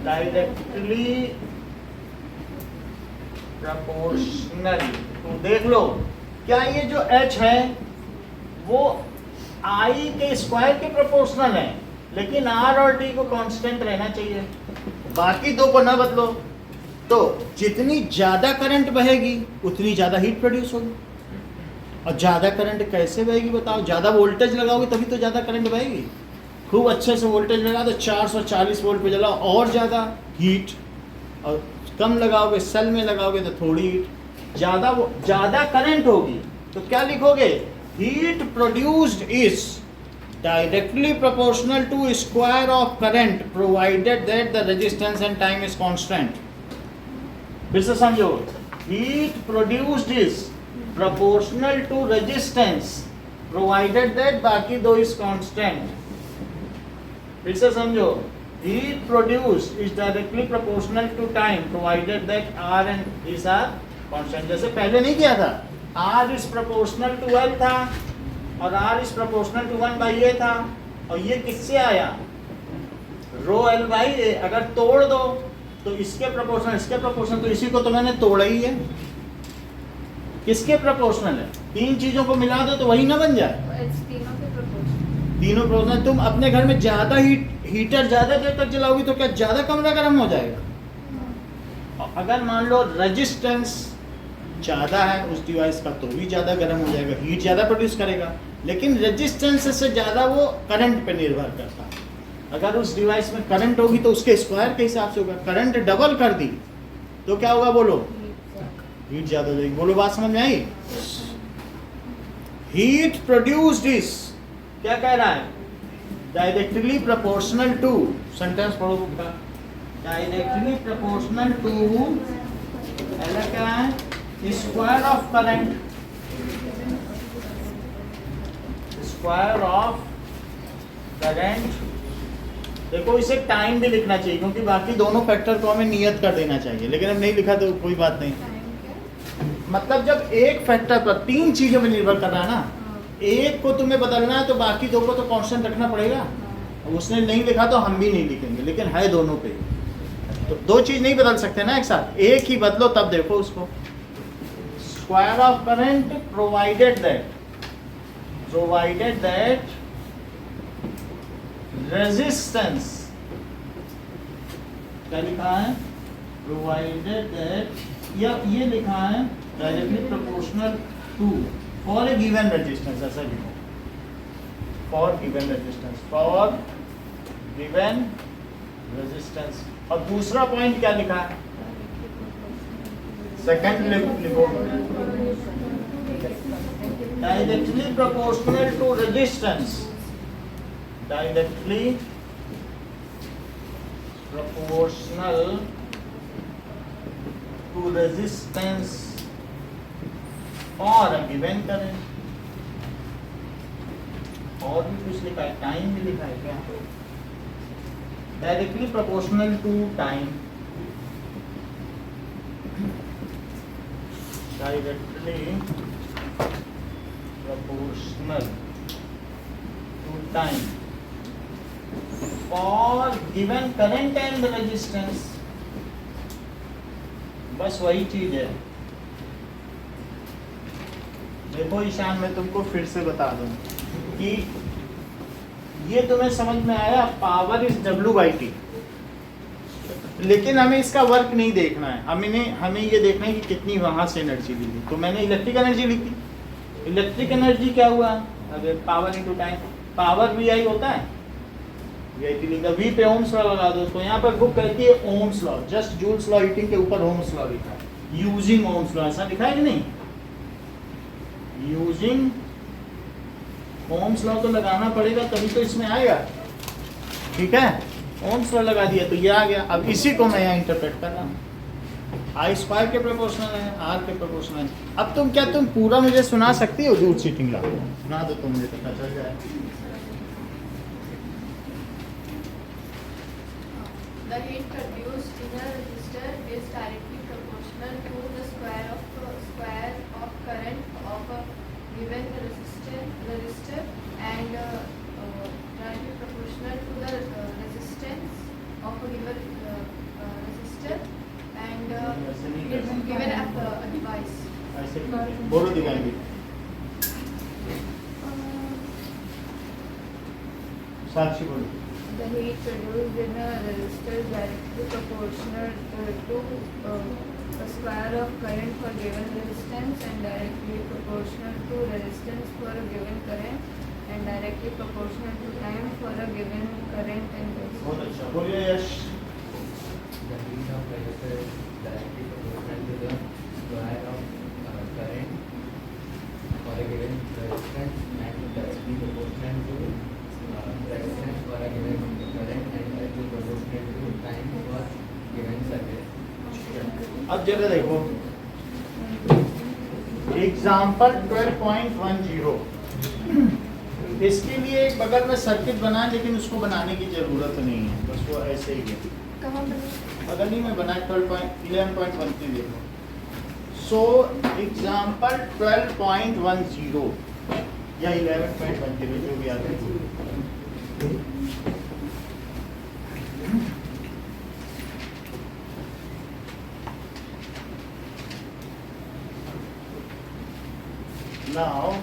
directly proportional. तो देख लो, क्या ये जो H है वो I के स्क्वायर के प्रोपोर्शनल है, लेकिन R और T को कांस्टेंट रहना चाहिए, बाकी दो को ना बदलो। तो जितनी ज्यादा करंट बहेगी उतनी ज्यादा हीट प्रोड्यूस होगी। और ज्यादा करंट कैसे बहेगी बताओ? ज्यादा वोल्टेज लगाओगे तभी तो ज्यादा करंट बहेगी। खूब अच्छे से वोल्टेज लगा दो, 440 वोल्ट पे जलाओ और ज़्यादा हीट, और कम लगाओगे, सेल में लगाओगे तो थोड़ी हीट। ज़्यादा करंट होगी तो क्या लिखोगे? Heat produced is directly proportional to square of current provided that the resistance and time is constant. फिर से समझो, heat produced is proportional to resistance provided that बाकी दो इज कांस्टेंट। फिर से समझो, heat produced is directly proportional to time provided that R and these are constant। जैसे पहले नहीं किया था, R is proportional to L था और R is proportional to 1 by A था, और ये किससे आया? रो L by A। अगर तोड़ दो तो इसके प्रोपोर्शनल, तो इसी को तो मैंने तोड़ा ही है। किसके प्रोपोर्शनल है? तीन चीजों को मिला दो तो वही ना बन जाए, तीनों प्रोपोर्शनल। तुम अपने घर में ज्यादा हीटर ज्यादा देर तक जलाओगी तो क्या ज्यादा कमरा गर्म हो जाएगा? और अगर मान लो रेजिस्टेंस ज्यादा है उस डिवाइस का तो भी ज्यादा गर्म हो जाएगा, हीट ज्यादा प्रोड्यूस करेगा। लेकिन रेजिस्टेंस से ज्यादा वो करंट पे निर्भर करता है। अगर उस डिवाइस में करंट होगी तो उसके स्क्वायर के हिसाब से होगा। करंट डबल कर दी तो क्या होगा? बोलो, हीट ज्यादा हो जाएगी। बोलो, बात समझ में आई? हीट प्रोड्यूस्ड इज, क्या कह रहा है? डायरेक्टली प्रोपोर्शनल टू, सेंटेंस पढ़ो बुक का, डायरेक्टली प्रोपोर्शनल टू पहला क्या है? Square of current, square of current. देखो, इसे टाइम भी लिखना चाहिए क्योंकि बाकी दोनों फैक्टर को हमें नियत कर देना चाहिए, लेकिन अब नहीं लिखा तो कोई बात नहीं। मतलब जब एक फैक्टर पर तीन चीजों में निर्भर कर रहा है ना, एक को तुम्हें बदलना है तो बाकी दो को तो कांस्टेंट रखना पड़ेगा। उसने नहीं लिखा तो हम भी नहीं लिखेंगे, लेकिन है दोनों पे। तो दो चीज नहीं बदल सकते ना एक साथ, एक ही बदलो तब देखो उसको। Square of current provided that resistance, क्या लिखा है? प्रोवाइडेड दैट, या ये लिखा है directly proportional to for a given resistance. ऐसा लिखो, फॉर गिवन रेजिस्टेंस। और दूसरा पॉइंट क्या लिखा है? सेकंड लिखो, directly proportional to resistance, directly proportional to resistance और गिवन करंट। और भी कुछ लिखा है, टाइम भी लिखा है क्या? Directly proportional to time, directly proportional to time for given current and resistance. बस वही चीज है। देखो ईशान, मैं तुमको फिर से बता दूं कि ये तुम्हें समझ में आया, पावर इज W/T। लेकिन हमें इसका वर्क नहीं देखना है, हमें ये देखना है कि कितनी वहां से एनर्जी ली। तो मैंने इलेक्ट्रिक एनर्जी लिखी। इलेक्ट्रिक एनर्जी क्या हुआ? अगर power into time, power VI होता है, वीआईपी लिखा, वी पे ओम्स लॉ लगा दो। तो यहाँ पर बुक कहती है Ohm's law, just joules law heating के ऊपर ओम्स लॉ लिखा है, यूजिंग ओम्स लॉ, ऐसा लिखा है कि नहीं? यूजिंग ओम्स लॉ तो लगाना पड़ेगा तभी तो इसमें आएगा, ठीक है? ओम्स लॉ लगा दिया तो ये आ गया। अब इसी को मैं यहाँ इंटरप्रेट कर रहा हूँ, आई स्क्वायर के प्रोपोर्शनल है, आर के प्रोपोर्शनल है। अब तुम पूरा मुझे सुना सकती हो? जूल हीटिंग लॉ सुना दो तो मुझे पता चल जाए। The heat produced in a resistor is directly proportional to the square of current of a given resistor and directly proportional to the resistance of a given resistor and given a device. ऐसे बोलो दिखाएंगे। साक्षी बोलो। The heat produced in a resistor is directly proportional to the square of current for given resistance and directly proportional to resistance for a given current and directly proportional to time for a given current and resistance. बहुत अच्छा, बोलिए यश। The heat of resistor is directly proportional to the square of current for a given resistance and directly proportional to resistance for a given current and directly proportional to time for given circuit. अब जरा देखो example 12.10, इसके लिए एक बगल में circuit बना, लेकिन उसको बनाने की जरूरत नहीं है, बस वो ऐसे ही है। कहाँ बने? बगल ही में बना 11.13 देखो। सो एग्जाम्पल 12.10 या 11.10 जो भी आता है। Now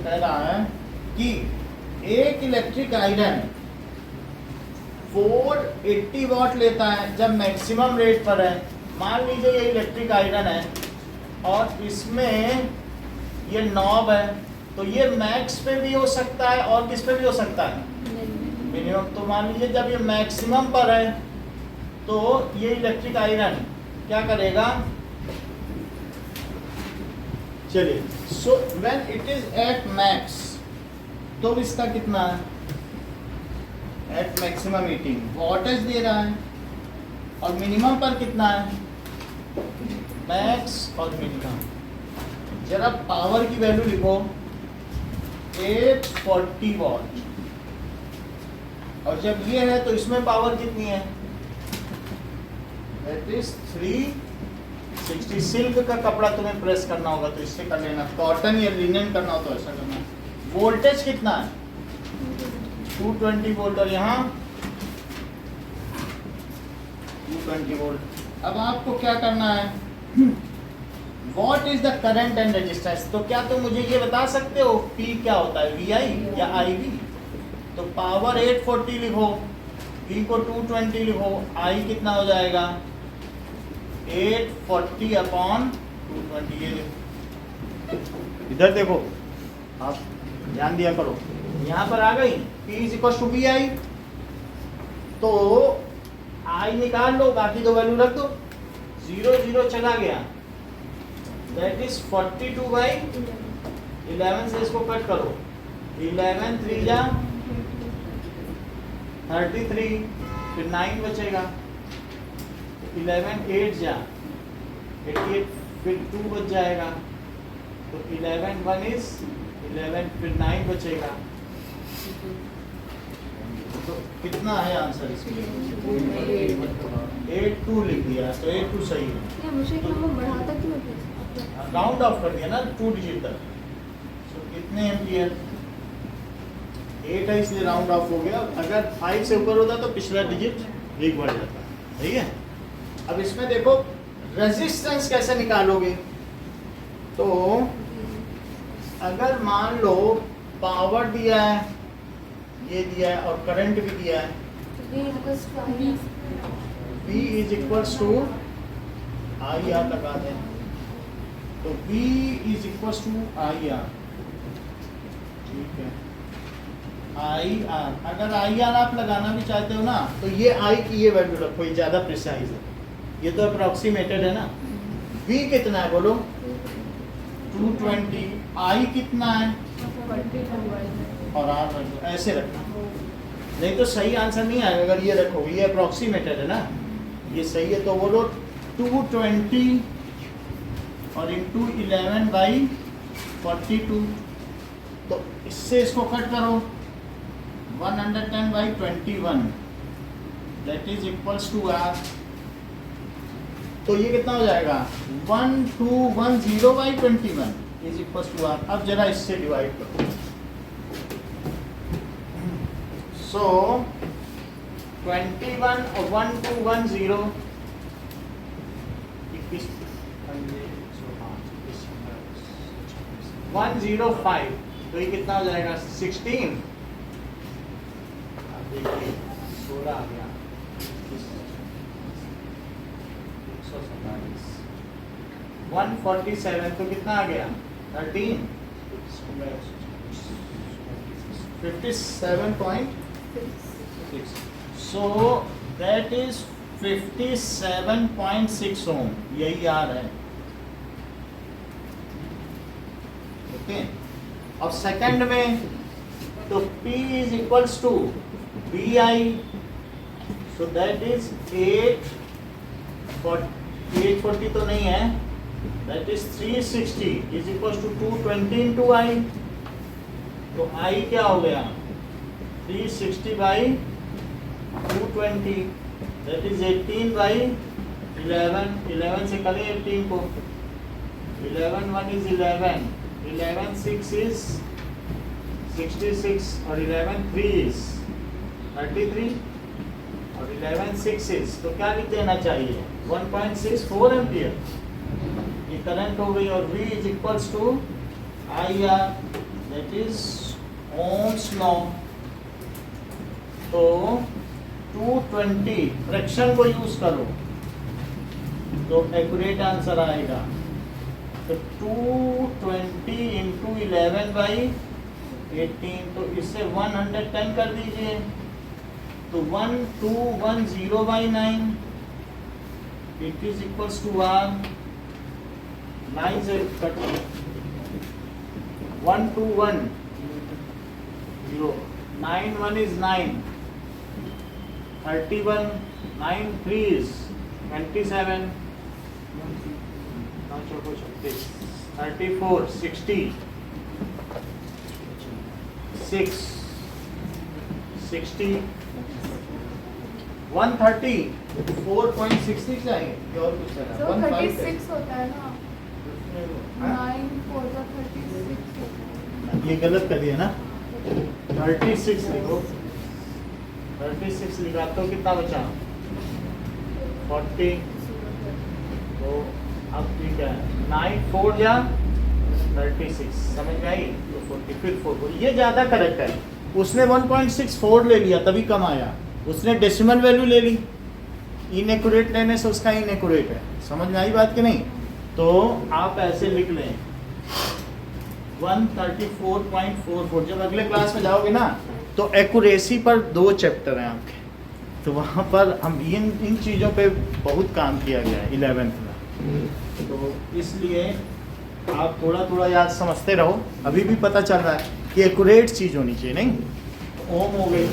कह रहा है कि एक इलेक्ट्रिक आयरन 480 वॉट लेता है जब मैक्सिमम रेट पर है। मान लीजिए ये इलेक्ट्रिक आयरन है और इसमें ये नॉब है, तो ये मैक्स पे भी हो सकता है और किस पे भी हो सकता है, मिनिमम। तो मान लीजिए जब ये मैक्सिमम पर है तो ये इलेक्ट्रिक आयरन क्या करेगा, चलिए। So when it is at max, तो इसका कितना है, एट मैक्सिमम 18 वॉटेज दे रहा है, और मिनिमम पर कितना है, मैक्स और मिनिमम। जरा पावर की वैल्यू लिखो 840 वॉट, और जब ये है तो इसमें पावर कितनी है, दैट इज 360। सिल्क का कपड़ा तुम्हें प्रेस करना होगा तो इससे कर लेना, कॉटन या लिनन करना हो तो ऐसा करना। वोल्टेज कितना है, 220 वोल्ट, और यहाँ 220 वोल्ट। अब आपको क्या करना है, what is the current and resistance. तो क्या तुम मुझे ये बता सकते हो P क्या होता है, VI या IV। तो पावर 840 लिखो, V को 220 लिखो, I कितना हो जाएगा 840 अपॉन 220। ये देखो, इधर देखो, आप ध्यान दिया करो, यहाँ पर आ गई P is equal to VI। तो I निकाल लो, बाकी दो वैल्यू रख दो, 0 0 चला गया, दैट इज 42/11 से इसको कट करो, 11 3 जा 33, फिर 9 बचेगा, 11 8 जा 88, फिर 2 बच जाएगा, तो 11 1 इज 11, फिर 9 बचेगा। तो कितना है आंसर इसमें, 82 लिख दिया, तो 82 सही है। मुझे बढ़ाता क्यों है? राउंड ऑफ कर दिया ना 2 डिजिट तक। सो कितने एम्पियर, 8 है इसलिए राउंड ऑफ हो गया। अगर 5 से ऊपर होता तो पिछला डिजिट एक बढ़ जाता, ठीक है। अब इसमें देखो रेजिस्टेंस कैसे निकालोगे, तो अगर मान लो पावर दिया है, ये दिया है और करंट भी दिया है, P is equals to I R लगा दें, तो V is equals to I R, ठीक है। आई आर, अगर आई आर आप लगाना भी चाहते हो ना, तो ये आई की ये वैल्यू रखो, ये ज़्यादा प्रिसाइज है, ये तो अप्रोक्सीमेटेड है ना। V कितना है बोलो? 220, आई कितना है? 42 और आर रख दो, ऐसे रखना, नहीं तो सही आंसर नहीं आएगा। अगर ये रखो, ये अप्रोक्सीमेटेड है ना, ये सही है, तो बोलो 220 और इंटू 11/42, तो इससे इसको कट करो, 110/21, that is equals to R. तो ये कितना हो जाएगा? 1210/21 इज इक्वल्स टू आर। अब जरा इससे डिवाइड करो, सो 21 और 1210, 105, तो ये कितना हो जाएगा? 16, अब देखिए 16 आ गया, 147, तो कितना आ गया? 13, 57.6, so that is 57.6 ohm, यही आ रहा है, ओके। अब सेकंड में तो P is equals to VI, so that is 840 तो नहीं है, that is 360 is equals to 220 into I, तो I क्या हो गया? 360/220, that is 18/11, 11 से करें 18 को, 11 1 is 11, 11 6 is 66, और 11 3 is 33, और 11 6 is, तो क्या लिख देना चाहिए? 1.64 एम्पियर ये करंट हो गई। और V is equals to IR, that is ohm's law. तो 220 फ्रैक्शन को यूज करो तो एक्यूरेट आंसर आएगा। तो 220 इंटू 11/18, तो इससे 110 कर दीजिए, तो 1210/9 it is equals to R। 9 से कट 1210, 9 1 is 9, 31, 9 3 is 27, 34, 60, 6, 60, 130, 4.66 आएंगे और कुछ So 36 होता है ना, 9 4 का 36 होता है। ये गलत कर दिया ना, 36 लिखो, 36 लिखा तो कितना बचा? 40, तो अब ठीक है, 9 4 या 36, समझ में आई? तो 40, फिर 4, ये ज़्यादा करेक्ट है। उसने 1.64 ले लिया तभी कम आया, उसने डेसिमल वैल्यू ले ली, इनएक्यूरेट लेने से उसका इनएक्यूरेट है। समझ में आई बात कि नहीं? तो आप ऐसे लिख लें 134.44। जब अगले क्लास में जाओगे ना तो एक्यूरेसी पर 2 चैप्टर हैं आपके, तो वहाँ पर हम इन चीज़ों पे बहुत काम किया गया है 11th में, तो इसलिए आप थोड़ा थोड़ा याद समझते रहो। अभी भी पता चल रहा है कि एक्यूरेट चीज़ होनी चाहिए, नहीं? ओम हो गई।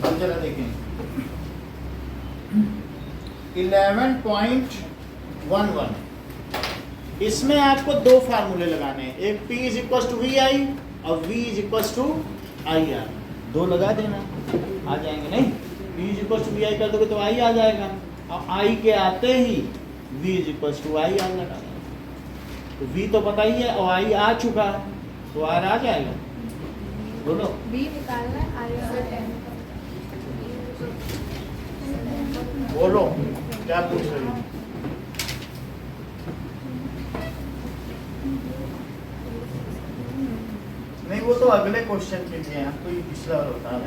अब जरा देखें 11.11, इसमें आपको 2 फार्मूले लगाने हैं, एक P is equals to VI और V is equals to IR, 2 लगा देना, आ जाएंगे। नहीं, P is equals to VI कर दोगे तो I आ जाएगा, और I के आते ही V is equals to IR लगा देना, तो V तो पता ही है और I आ चुका, तो R आ जाएगा। बोलो B निकालना है, IR 10 बोलो क्या पूछ रही हो? नहीं, वो तो अगले क्वेश्चन के लिए, आपको ये पिछला होता है।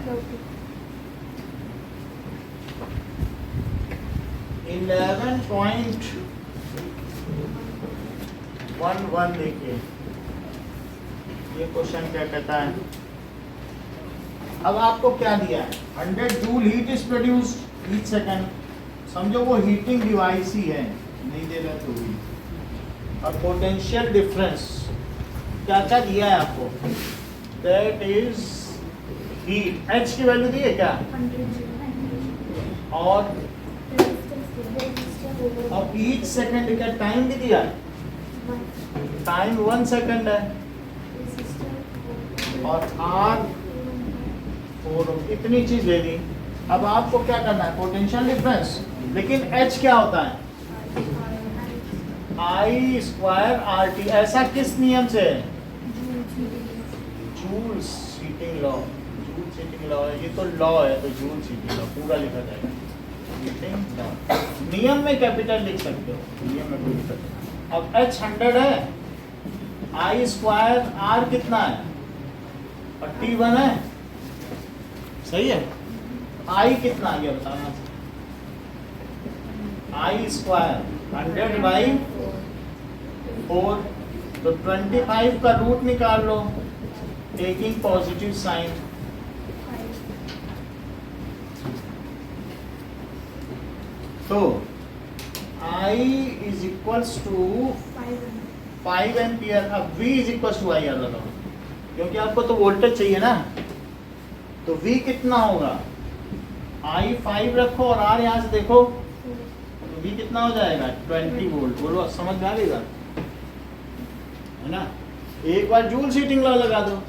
11.11 देखिए ये क्वेश्चन क्या कहता है। अब आपको क्या दिया है, 100 joule heat is produced each second, समझो वो हीटिंग डिवाइस ही है, नहीं दे रहा तो भी। और पोटेंशियल डिफरेंस क्या क्या दिया है आपको, दैट इज हीट, एच की वैल्यू दी है क्या, 100 और resistance अब ईच सेकंड का टाइम भी दिया है, टाइम 1 सेकंड है, और आर 4 इतनी चीज दे दी। अब आपको क्या करना है, पोटेंशियल डिफरेंस, लेकिन एच क्या होता है, आई स्क्वायर आर टी, ऐसा किस नियम से है, joule heating law, joule heating law है, ये तो लॉ है तो जूल हीटिंग लॉ पूरा लिखा जाएगा, हीटिंग लॉ। नियम में कैपिटल लिख सकते हो, नियम में कोई दिक्कत नहीं। अब एच 100 है, आई स्क्वायर आर कितना है, और टी 1 है, सही है। आई कितना आ गया बताना, आई स्क्वायर 100 बाई 4, तो 25 का रूट निकाल लो टेकिंग पॉजिटिव साइन, तो I is equals to 5 ampere. अब V is equals to I लगाओ, क्योंकि आपको तो वोल्टेज चाहिए ना, तो V कितना होगा, I 5 रखो और R यहाँ से देखो, तो V कितना हो जाएगा 20 वोल्ट। बोलो समझ में आ गई बात है ना। एक बार जूल हीटिंग लॉ लगा दो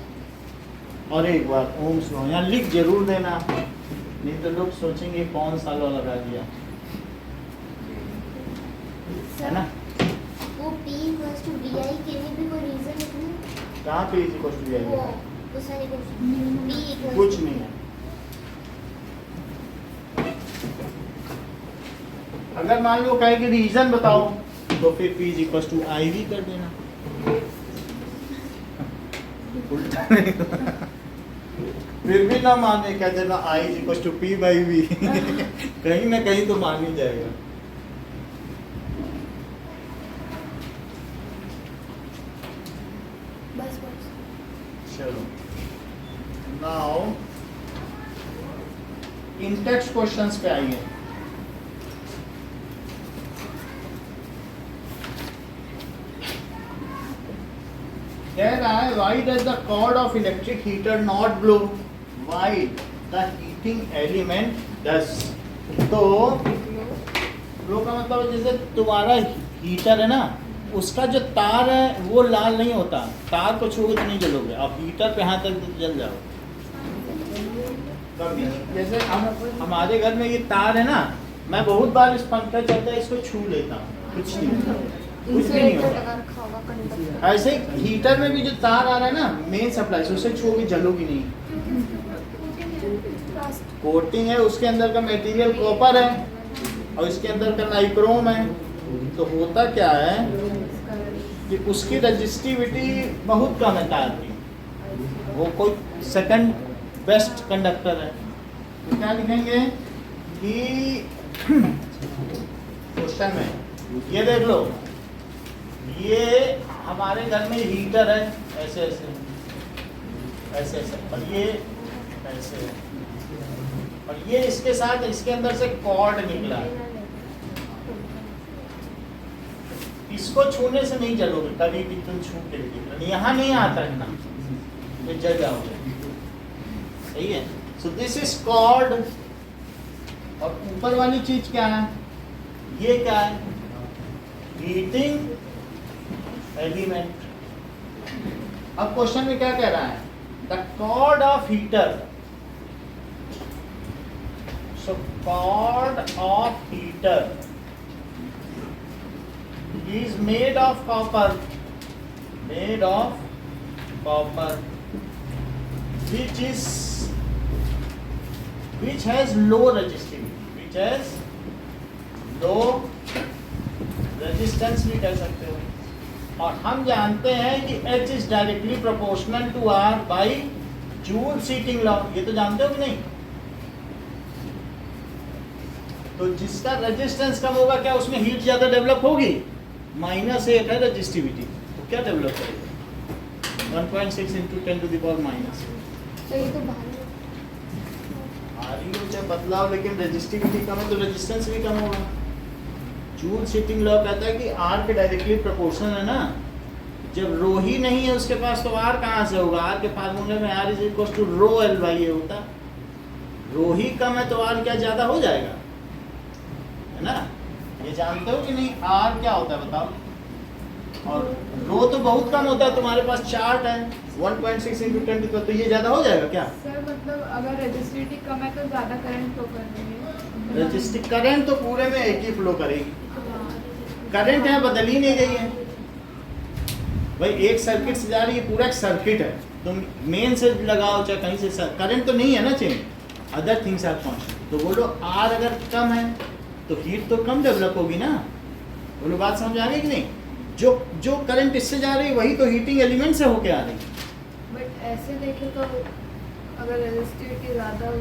और एक बार ओम्स लॉ, यहाँ लिख जरूर देना, नहीं तो लोग सोचेंगे कौन सा लॉ लगा दिया, है ना। वो P equals to VI के लिए भी कोई रीजन है? कहाँ पे इज इक्वल्स टू वो सारे को P equals कुछ नहीं है। अगर मान लो कहे कि रीजन बताओ, तो फिर P is equals to I V कर देना, उल्टा नहीं। फिर भी ना माने कह देना I is equals to P by V, कहीं ना कहीं तो मान ही जाएगा। बस बस चलो नाउ इन टेक्स्ट क्वेश्चंस पे आइए। कह रहा है why does the cord of electric heater not blow while the heating element does। तो ब्लो का मतलब है जैसे तुम्हारा हीटर है ना, उसका जो तार है वो लाल नहीं होता, तार को छूओगे तो नहीं जलोगे, आप हीटर पे हाथ तक जल जाओ कभी। जैसे हमारे घर में ये तार है ना, मैं बहुत बार इस पंखा चलता है इसको छू लेता हूँ, कुछ नहीं होता, कुछ भी नहीं होता। ऐसे ही हीटर में भी जो तार आ रहा है ना मेन सप्लाई से, उसे छूओगे जलोगी नहीं, कोटिंग है, उसके अंदर का मटेरियल कॉपर है और इसके अंदर का नाइक्रोम है। तो होता क्या है कि उसकी रजिस्टिविटी बहुत कम है तार की, वो कोई सेकंड बेस्ट कंडक्टर है। तो क्या लिखेंगे कि क्वेश्चन में ये देख लो, ये हमारे घर में हीटर है ऐसे ऐसे ऐसे ऐसे, और ये ऐसे है, और ये इसके साथ इसके अंदर से कॉर्ड निकला है, इसको छूने से नहीं जलोगे कभी भी, तुम छू के भी यहाँ नहीं आता है ना, ये जल जाओगे, सही है। सो दिस इज कॉर्ड, और ऊपर वाली चीज क्या है, ये क्या है, हीटिंग एलिमेंट। अब क्वेश्चन में क्या कह रहा है, the cord of heater, so cord of heater is made of copper, which has low resistance भी कह सकते हो। और हम जानते हैं कि H is directly proportional to R by Joule's heating law, ये तो जानते हो कि नहीं। तो जिसका रेजिस्टेंस कम होगा क्या उसमें हीट ज़्यादा डेवलप होगी? -8 है रेजिस्टिविटी, तो क्या डेवलप करेगी? 1.6 × 10⁻⁻⁻। तो ये तो बाहर आ रही हो चाहे बदलाव, लेकिन रेजिस्टिविटी कम है तो रेजिस्टेंस भी कम होगा। जूल हीटिंग लॉ कहता है कि आर के डायरेक्टली प्रोपोर्शनल है ना। जब रो ही नहीं है उसके पास तो आर कहाँ से होगा? आर के फार्मूले में आर = ρL/A होता। रो ही कम है तो आर क्या ज़्यादा हो जाएगा, है ना? ये जानते हो कि नहीं? आर क्या होता है बताओ? और रो तो बहुत कम होता है, तुम्हारे पास चार्ट है 1.6 × 10⁻, तो ये ज़्यादा हो जाएगा क्या? सर मतलब अगर रेजिस्टिविटी कम है तो ज़्यादा करंट फ्लो कर रही है। रजिस्टिक करंट तो पूरे में एक ही फ्लो करेगी। करंट यहाँ बदल ही नहीं रही है भाई, एक सर्किट से जा रही है, पूरा एक सर्किट है। तुम मेन से लगाओ चाहे कहीं से, करंट तो नहीं है ना change, other things are constant. तो बोलो आर अगर कम है तो हीट तो कम डेवलप होगी ना। बोलो बात समझ आ रही कि नहीं? जो करंट इससे जा रही है वही तो हीटिंग एलिमेंट से होके आ रही है। बट ऐसे देखें तो अगर रेजिस्टिविटी ज़्यादा हो तो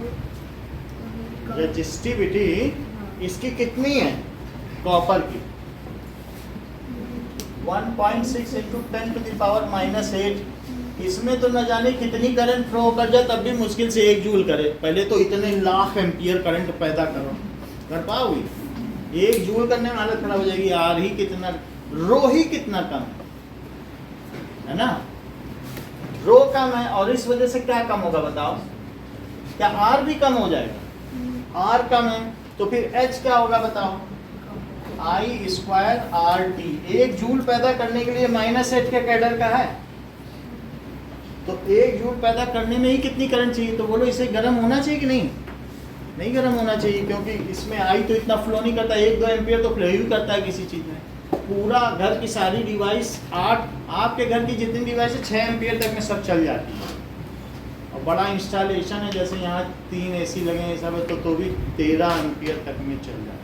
कम- रेजिस्टिविटी हाँ। इसकी कितनी है कॉपर की? 1.6 × 10⁻⁻8। इसमें तो न जाने कितनी करंट फ्लो कर जाए तब भी मुश्किल से 1 जूल करे। पहले तो इतने लाख एम्पियर करंट पैदा करो, कर पाओगी? 1 जूल करने में हालत खराब हो जाएगी। आर ही कितना, रो ही कितना कम है ना? रो कम है और इस वजह से क्या कम होगा बताओ? क्या आर भी कम हो जाएगा? आर कम है तो फिर एच क्या होगा बताओ? I²RT। 1 जूल पैदा करने के लिए -8 के कैडर का है, तो 1 जूल पैदा करने में ही कितनी करंट चाहिए? तो बोलो इसे गर्म होना चाहिए कि नहीं? नहीं गर्म होना चाहिए, क्योंकि इसमें आई तो इतना फ्लो नहीं करता, 1-2 एम्पियर तो फ्लो ही करता है किसी चीज़ में। पूरा घर की सारी डिवाइस, आपके घर की जितनी डिवाइस है 6 एम्पियर तक में सब चल जाती है। और बड़ा इंस्टॉलेशन है, जैसे यहाँ 3 AC लगे हैं सब, तो भी 13 एम्पियर तक में चल जाती है।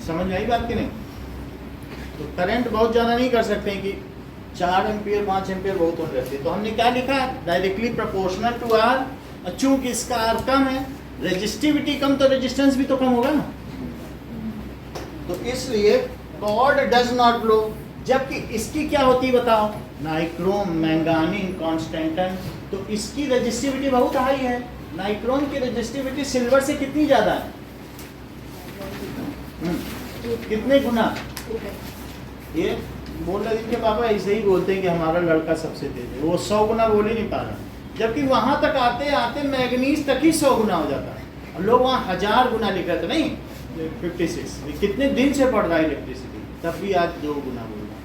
समझ में आई बात कि नहीं? तो करंट बहुत ज़्यादा नहीं कर सकते हैं कि 4 एम्पियर 5 एम्पियर बहुत हो जाती है। तो हमने क्या लिखा? Directly proportional to R. चूंकि इसका आर कम है, रेजिस्टिविटी कम, तो रेजिस्टेंस भी तो कम होगा ना। तो इसलिए कॉर्ड डज नॉट ब्लो। जबकि इसकी क्या होती है बताओ? Nichrome, manganin, constantan. तो इसकी रेजिस्टिविटी बहुत हाई है। नाइक्रोम की रेजिस्टिविटी सिल्वर से कितनी ज़्यादा है? कितने गुना? ये बोल रहे थे पापा ऐसे ही बोलते हैं कि हमारा लड़का सबसे तेज है, वो 100 गुना बोल ही नहीं पा रहा, जबकि वहां तक आते आते मैग्नीज तक ही 100 गुना हो जाता है और लोग वहाँ 1000 गुना लिख रहे थे। नहीं, 56 कितने दिन से पढ़ रहा है इलेक्ट्रिसिटी, तब भी आज 2 गुना बोल रहा है।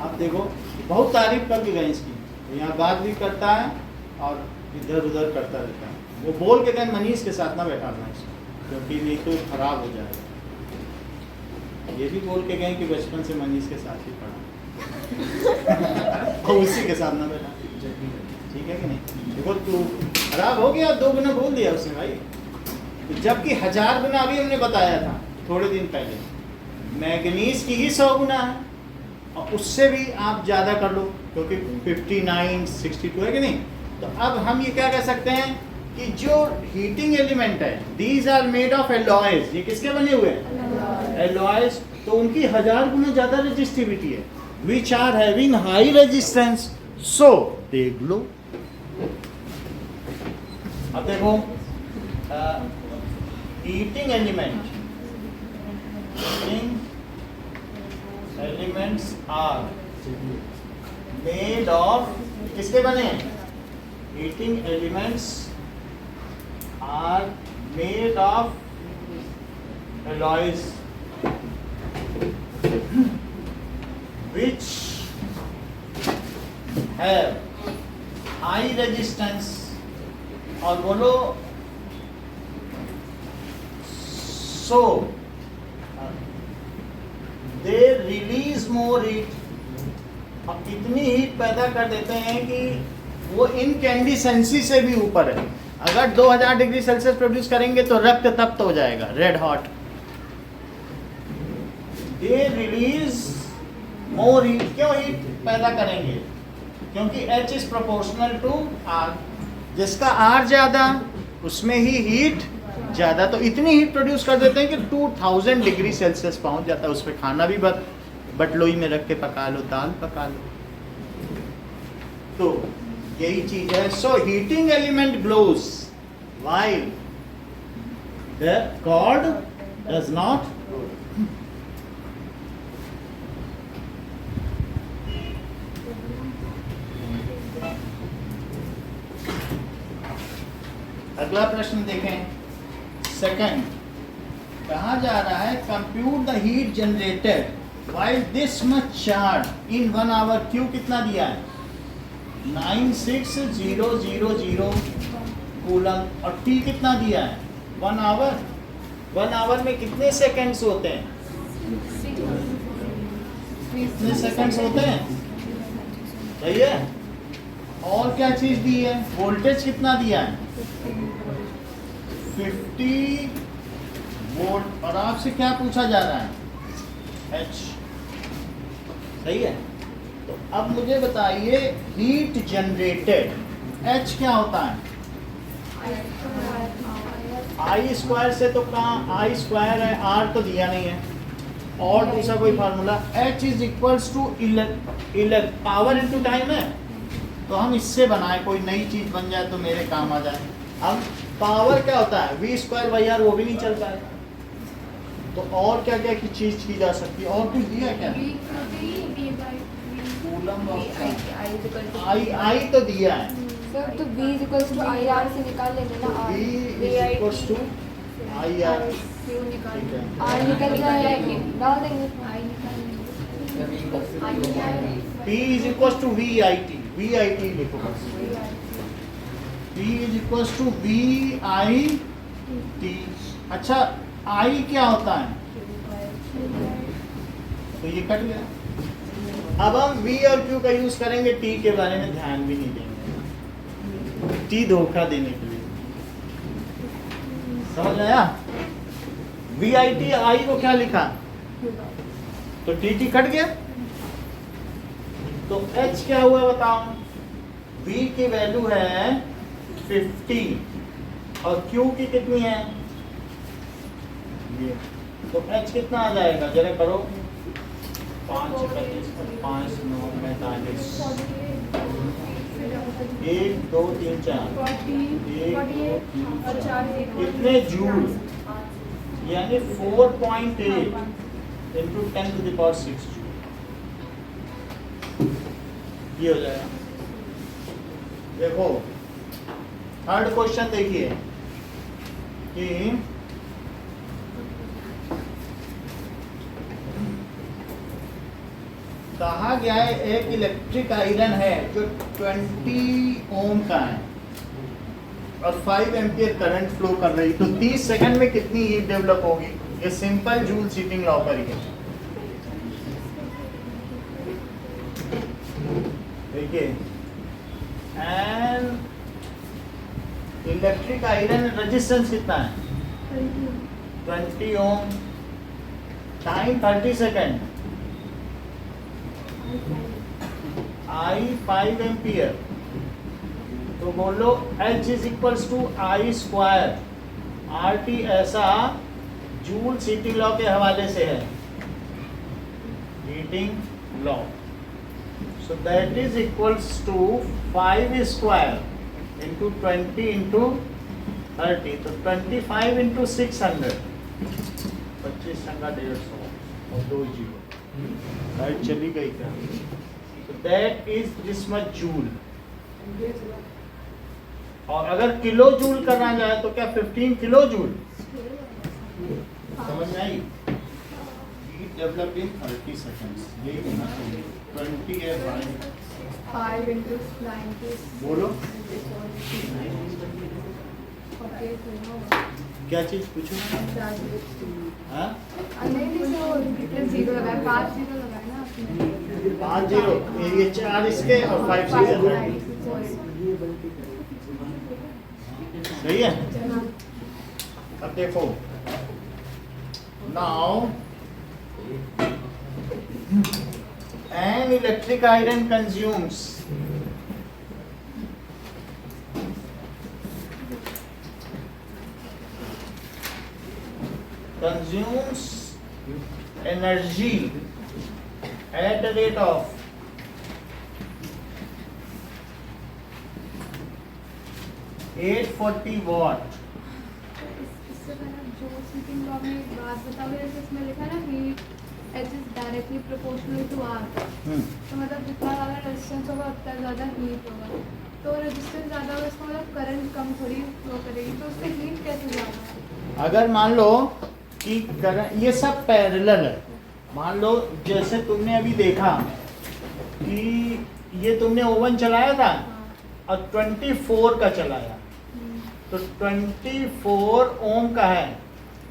आप देखो बहुत तारीफ करके गए इसकी, तो यहाँ बात भी करता है और इधर उधर करता रहता है। वो बोल के गए मनीष के साथ ना बैठाना इसको, क्योंकि नहीं तो खराब हो जाएगा। ये भी बोल के गए कि बचपन से मनीष के साथ ही पढ़ा और उसी के साथ ना बैठा, ठीक है कि नहीं? देखो तू खराब हो गया, 2 गुना बोल दिया उसने भाई। तो जबकि 1000 गुना अभी हमने बताया था थोड़े दिन पहले, मैग्नीज की ही 100 गुना है और उससे भी आप ज़्यादा कर लो, क्योंकि 59, 62 है कि नहीं? तो अब हम ये क्या कह सकते हैं कि जो हीटिंग एलिमेंट है, these are made of alloys. ये किसके बने हुए हैं? एलॉयज। तो उनकी 1000 गुना ज़्यादा रेजिस्टिविटी है, which are having high resistance, so they glow. अब देखो heating elements are made of, किसके बने हैं? Heating elements are made of alloys which have high resistance, और बोलो so they release more heat। अब इतनी हीट पैदा कर देते हैं कि वो इनकैंडिसेंसी से भी ऊपर है। अगर 2000 डिग्री सेल्सियस प्रोड्यूस करेंगे तो रक्त तप्त हो जाएगा, red hot. They release more heat. क्यों हीट पैदा करेंगे? क्योंकि H is proportional to R। जिसका R ज्यादा उसमें ही हीट ज़्यादा, तो इतनी हीट प्रोड्यूस कर देते हैं कि 2000 डिग्री सेल्सियस पहुंच जाता है। उस पर खाना भी बटलोई में रख के पका लो, दाल पका लो। तो यही चीज है। So heating element glows while the cord does not. अगला प्रश्न देखें, सेकंड। कहा जा रहा है compute the heat generated while this much charge in 1 hour. Q कितना दिया है? 96000 कूलम। और टी कितना दिया है? 1 आवर। 1 आवर में कितने सेकंड्स होते हैं? कितने सेकंड्स होते हैं? सही है। और क्या चीज दी है? वोल्टेज कितना दिया है? 50 वोल्ट। और आपसे क्या पूछा जा रहा है? एच। सही है। तो अब मुझे बताइए हीट जनरेटेड, एच क्या होता है? आई स्क्वायर से तो कहाँ आई स्क्वायर है, आर तो दिया नहीं है। और दूसरा कोई formula? H is equals to power into time है। तो हम इससे बनाए, कोई नई चीज बन जाए तो मेरे काम आ जाए। अब पावर क्या होता है? वी स्क्वायर बाई आर, वो भी नहीं चल पाएगा। तो और क्या क्या की चीज की जा सकती है? और कुछ दिया क्या? कूलम ऑफ आई तो दिया है। सर तो V is equals to I R से निकाल लेंगे ना। V is equals to I R. क्यों निकाल? ठीक है। आर निकल जाएगा, डाल देंगे। आई निकाल लेंगे। P is equals to V I T. V I T लिखो बस। P is equals to V I T. अच्छा, आई क्या होता है? तो ये कट गया। अब हम V और Q का यूज करेंगे, T के बारे में ध्यान भी नहीं देंगे। T धोखा देने के लिए। समझ आया? VIT आई को क्या लिखा? तो TT कट गया। तो H क्या हुआ बताओ? V की वैल्यू है 50 और Q की कितनी है? ये। तो H कितना आ जाएगा? जरा करो। 5 25 5 9 45 1 2 3 4 कितने जूल? यानी 4.8 into 10 to the power 6 joule. ये हो जाएगा। देखो थर्ड क्वेश्चन देखिए कि कहा गया है एक इलेक्ट्रिक आयरन है जो 20 ओम का है और 5 एम्पियर करंट फ्लो कर रही, तो 30 सेकंड में कितनी हीट डेवलप होगी? ये सिंपल जूल हीटिंग लॉ करिए। देखिए, एंड इलेक्ट्रिक आयरन रेजिस्टेंस कितना है? 20 ohm. Time 30 second. I 5 ampere. तो बोलो H is equals to I square R T. ऐसा जूल हीटिंग लॉ के हवाले से है, heating law. So that is equals to 5 square into 20 into 30। तो 25 इंटू 600, 25 संगा 150 और 2 जीरो। लाइट चली गई क्या? So that is this much joule। और अगर किलो जूल करना जाए तो क्या 15 किलो जूल? समझ में आई? Heat developed in 30 seconds। यही होना चाहिए। 20 है 5 into 90। बोलो क्या चीज पूछो? हाँ? जीरो लगाए, 5 जीरो लगाए ना आपने। 5 जीरो, ये 4 इसके और 5 सीधे। सही है। अब देखो now an electric iron consumes consumes energy at the rate of 840 watt. इससे पहले जो हीटिंग लॉ में एक बात बताओगे, जैसे इसमें लिखा है ना heat H is directly proportional to R, तो मतलब जितना ज़्यादा रेजिस्टेंस होगा उतना ज़्यादा हीट होगा। तो रेजिस्टेंस ज़्यादा होगा इसका मतलब करंट कम थोड़ी फ्लो करेगी, तो उससे हीट कैसे ज़्यादा है? अगर मान लो कि ये सब पैरेलल है, मान लो जैसे तुमने अभी देखा कि ये तुमने ओवन चलाया था और 24 का चलाया, तो 24 ओम का है।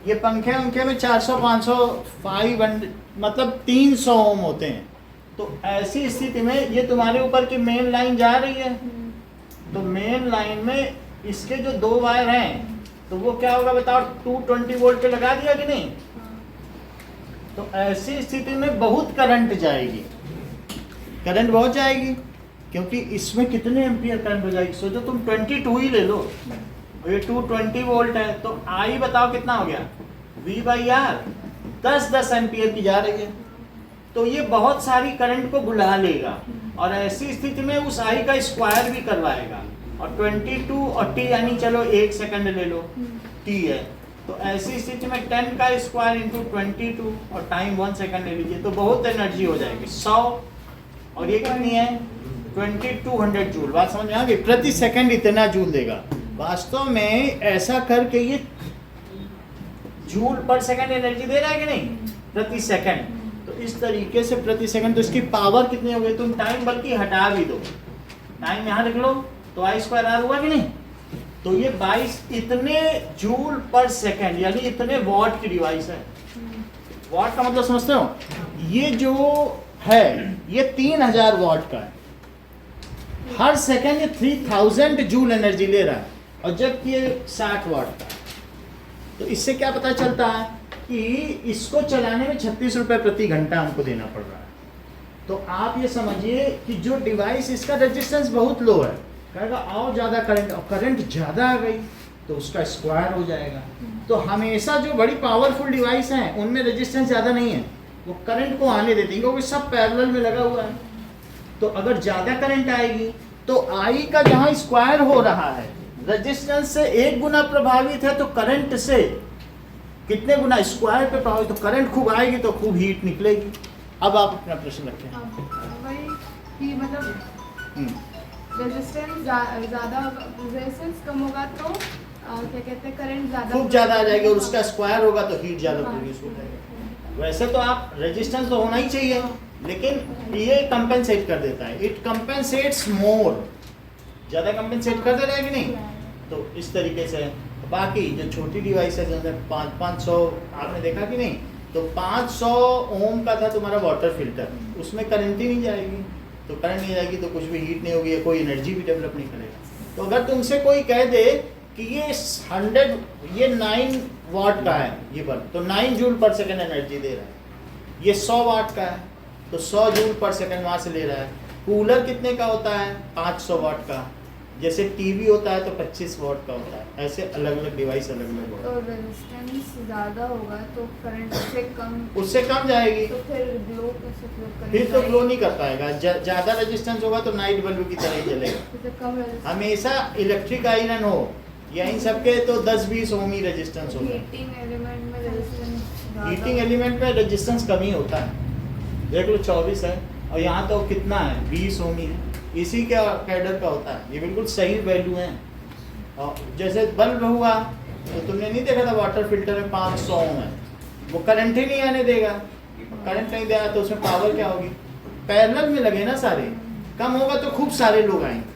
ये पंखे में 400 500 500 मतलब 300 ओम होते हैं। तो ऐसी स्थिति में ये तुम्हारे ऊपर की मेन लाइन जा रही है, तो मेन लाइन में इसके जो 2 वायर हैं तो वो क्या होगा बताओ, 220 वोल्ट पे लगा दिया कि नहीं? तो ऐसी स्थिति में बहुत करंट जाएगी, करंट बहुत जाएगी, क्योंकि इसमें कितने एम्पियर करंट हो जाएगी? सोचो तुम 22 ही ले लो, ये 220 वोल्ट है, तो आई बताओ कितना हो गया, V/R 10 एम्पियर की जा रही है, तो ये बहुत सारी करंट को बुला लेगा और ऐसी स्थिति में उस आई का स्क्वायर भी करवाएगा। और 22 और t यानी चलो 1 सेकंड ले लो, t है, तो ऐसी स्थिति में 10 का स्क्वायर इंटू 22 और टाइम 1 सेकंड ले लीजिए, तो बहुत एनर्जी हो जाएगी 100, और ये कितनी है 2200 जूल। बात समझ में आ गई? प्रति सेकंड इतना जूल देगा। वास्तव में ऐसा करके ये जूल पर सेकंड एनर्जी दे रहा है कि नहीं, प्रति सेकंड। तो इस तरीके से प्रति सेकंड, तो इसकी पावर कितनी हो गई? तुम टाइम बल्कि हटा भी दो, टाइम यहाँ लिख लो, तो I²R हुआ कि नहीं? तो ये 22 इतने जूल पर सेकंड यानी इतने वॉट की डिवाइस है। वॉट का मतलब समझते हो? ये जो है ये 3000 वॉट का है, हर सेकंड ये 3000 जूल एनर्जी ले रहा है, और जबकि ये 60 वॉट का। तो इससे क्या पता चलता है कि इसको चलाने में 36 रुपए प्रति घंटा हमको देना पड़ रहा है। तो आप ये समझिए कि जो डिवाइस इसका रेजिस्टेंस बहुत लो है, कहेगा आओ ज़्यादा करंट, और करंट ज़्यादा आ गई तो उसका स्क्वायर हो जाएगा। तो हमेशा जो बड़ी पावरफुल डिवाइस हैं उनमें रेजिस्टेंस ज़्यादा नहीं है, वो करंट को आने देती है, क्योंकि सब पैरेलल में लगा हुआ है। तो अगर ज़्यादा करंट आएगी तो आई का जहाँ स्क्वायर हो रहा है रेजिस्टेंस से 1 गुना प्रभावित है, तो करंट से कितने गुना स्क्वायर पे प्रभावित, तो करंट खूब आएगी तो खूब हीट निकलेगी। अब आप अपना प्रश्न रखें। अब वही कि मतलब रेजिस्टेंस ज़्यादा होगा, रेजिस्टेंस कम होगा तो क्या कहते हैं करंट ज़्यादा खूब ज़्यादा आ जाएगी, और उसका स्क्वायर होगा तो हीट ज़्यादा प्रोड्यूस हो जाएगा। वैसे तो आप रेजिस्टेंस तो होना ही चाहिए, लेकिन ये कंपेंसेट कर देता है, इट कंपेंसेट्स मोर, ज़्यादा कंपेंसेट कर दे रहा है कि नहीं? तो इस तरीके से बाकी जो छोटी डिवाइस है जैसे 500 आपने देखा कि नहीं, तो 500 ओम का था तुम्हारा वाटर फिल्टर, उसमें करंट ही नहीं जाएगी, तो करंट नहीं जाएगी तो कुछ भी हीट नहीं होगी, कोई एनर्जी भी डेवलप नहीं करेगा। तो अगर तुमसे कोई कह दे कि ये 9 वाट का है ये बल्ब, तो 9 जूल पर सेकंड एनर्जी दे रहा है। ये 100 वाट का है तो 100 जूल पर सेकंड वहाँ से ले रहा है। कूलर कितने का होता है? 500 वाट का। जैसे टीवी होता है तो 25 वाट का होता है। ऐसे अलग अलग डिवाइस अलग अलग होता तो रेजिस्टेंस ज़्यादा होगा तो करंट उससे कम, है, उससे कम जाएगी, तो फिर ग्लो कैसे फ्लो करेगा? फिर तो ग्लो नहीं कर पाएगा। ज़्यादा रेजिस्टेंस होगा तो नाइट बल्ब की तरह ही जलेगा। तो कम रेजिस्टेंस, हमेशा इलेक्ट्रिक आयरन हो या इन सबके तो 10-20 ओम ही रेजिस्टेंस होगा। हीटिंग एलिमेंट में रेजिस्टेंस हीटिंग एलिमेंट में रेजिस्टेंस कम ही होता है। देख लो 24 है और यहाँ तो कितना है 20 ओम ही है, इसी के कैडर का होता है। ये बिल्कुल सही वैल्यू है। और जैसे बल्ब हुआ तो तुमने नहीं देखा था वाटर फिल्टर में 500 ओम है, वो करंट ही नहीं आने देगा। करंट नहीं देगा तो उसमें पावर क्या होगी? पैरेलल में लगे ना सारे, कम होगा तो खूब सारे लोग आएंगे।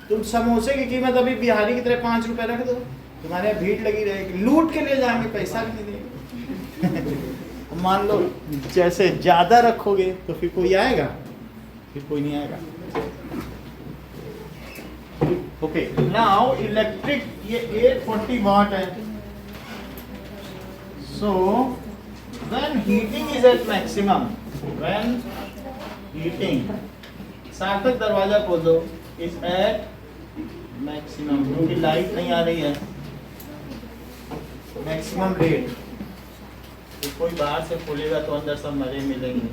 तुम समोसे की कीमत अभी बिहारी की तरह 5 रुपए रख दो, तुम्हारे यहाँ भीड़ लगी रहेगी, लूट के ले जाएंगे, पैसा भी नहीं देंगे। मान लो जैसे ज़्यादा रखोगे तो फिर कोई आएगा? फिर कोई नहीं आएगा। ओके, नाउ इलेक्ट्रिक ये 840 वाट है। So when heating is at maximum, when heating, Sarthak दरवाजा खोल दो, इज एट मैक्सिमम, क्योंकि लाइट नहीं आ रही है, मैक्सिमम रेट कि कोई बाहर से खोलेगा तो अंदर सब मजे मिलेंगे।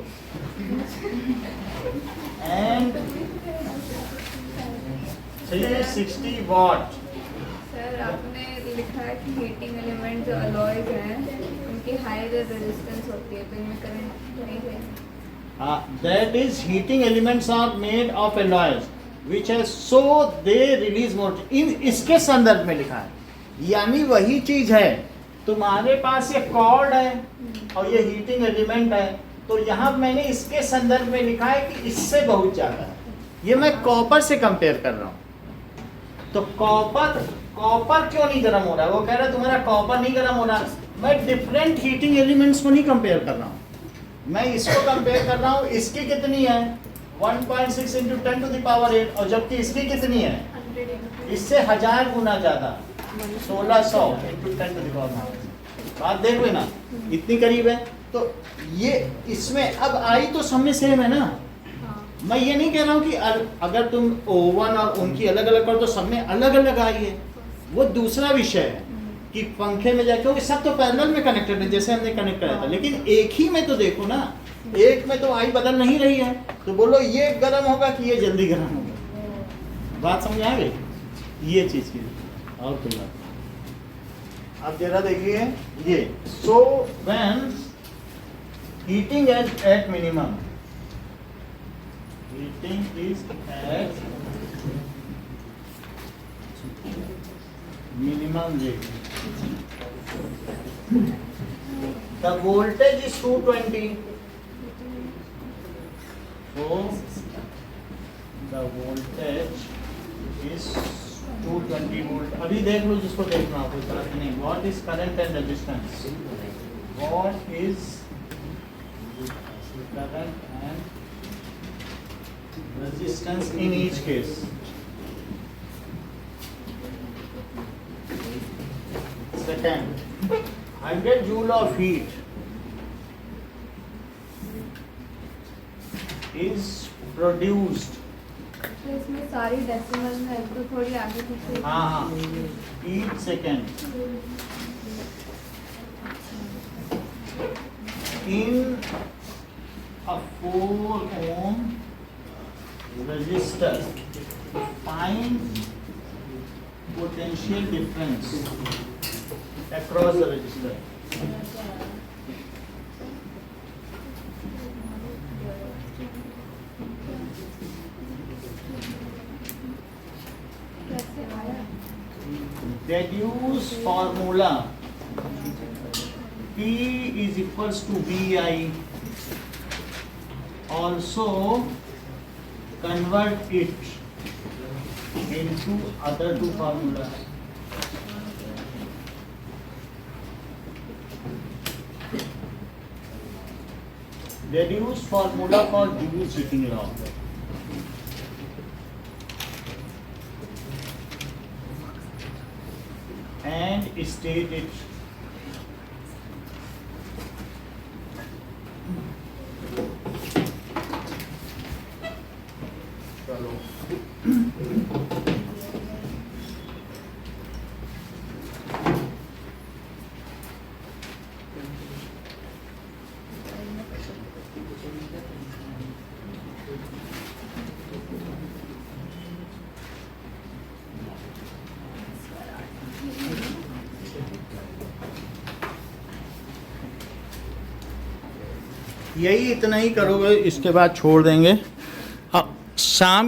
And 360 what. सर आपने लिखा है कि हीटिंग एलिमेंट जो अलॉयज हैं उनकी हाई रेजिस्टेंस होती है, तो इनमें करंट नहीं है। That is heating elements are made of alloys which has so they release more। इसके संदर्भ में लिखा है, यानी वही चीज है, तुम्हारे पास ये कॉर्ड है और ये हीटिंग एलिमेंट है, तो यहाँ मैंने इसके संदर्भ में लिखा है कि इससे बहुत ज्यादा है। ये मैं कॉपर से कंपेयर कर रहा हूँ। तो कॉपर क्यों नहीं गर्म हो रहा है? वो कह रहा है तुम्हारा कॉपर नहीं गर्म हो रहा। मैं डिफरेंट हीटिंग एलिमेंट्स को नहीं कंपेयर कर रहा हूँ, मैं इसको कंपेयर कर रहा हूँ। इसकी कितनी है 1.6 × 10⁸, और जबकि इसकी कितनी है इससे 1000 गुना ज्यादा 1600 × 10⁻⁹। बात देख लेना इतनी करीब है। तो ये इसमें अब आई तो सब में सेम है ना। मैं ये नहीं कह रहा हूँ कि अगर तुम ओवन और उनकी अलग अलग कर तो सब में अलग अलग आई है, वो दूसरा विषय है कि पंखे में जाके वो सब तो पैरेलल में कनेक्टेड है जैसे हमने कनेक्ट कराया था, लेकिन एक ही में तो देखो ना, एक में तो आई बदल नहीं रही है, तो बोलो ये गर्म होगा कि ये जल्दी गर्म होगा। बात समझ आ गई? ये चीज की और कोई बात नहीं। अब जरा देखिए ये सो when heating at minimum, heating is at minimum rate, the voltage is 220, so the voltage is 220 volt। अभी देख लो जिसको देखना हो, कोई बात नहीं। what is current and resistance, what is current and resistance in each case। Second, 100 joule of heat is produced। तो इसमें सारी डेसिमल में है, तो थोड़ी आगे पीछे। हाँ, each second in a 4 ohm resistor, find potential difference across the resistor। कैसे आया? Deduce formula P is equals to VI, also convert it into other two formulas। Deduce formula for Joule's heating law and state it। यही इतना ही करोगे, इसके बाद छोड़ देंगे। अब शाम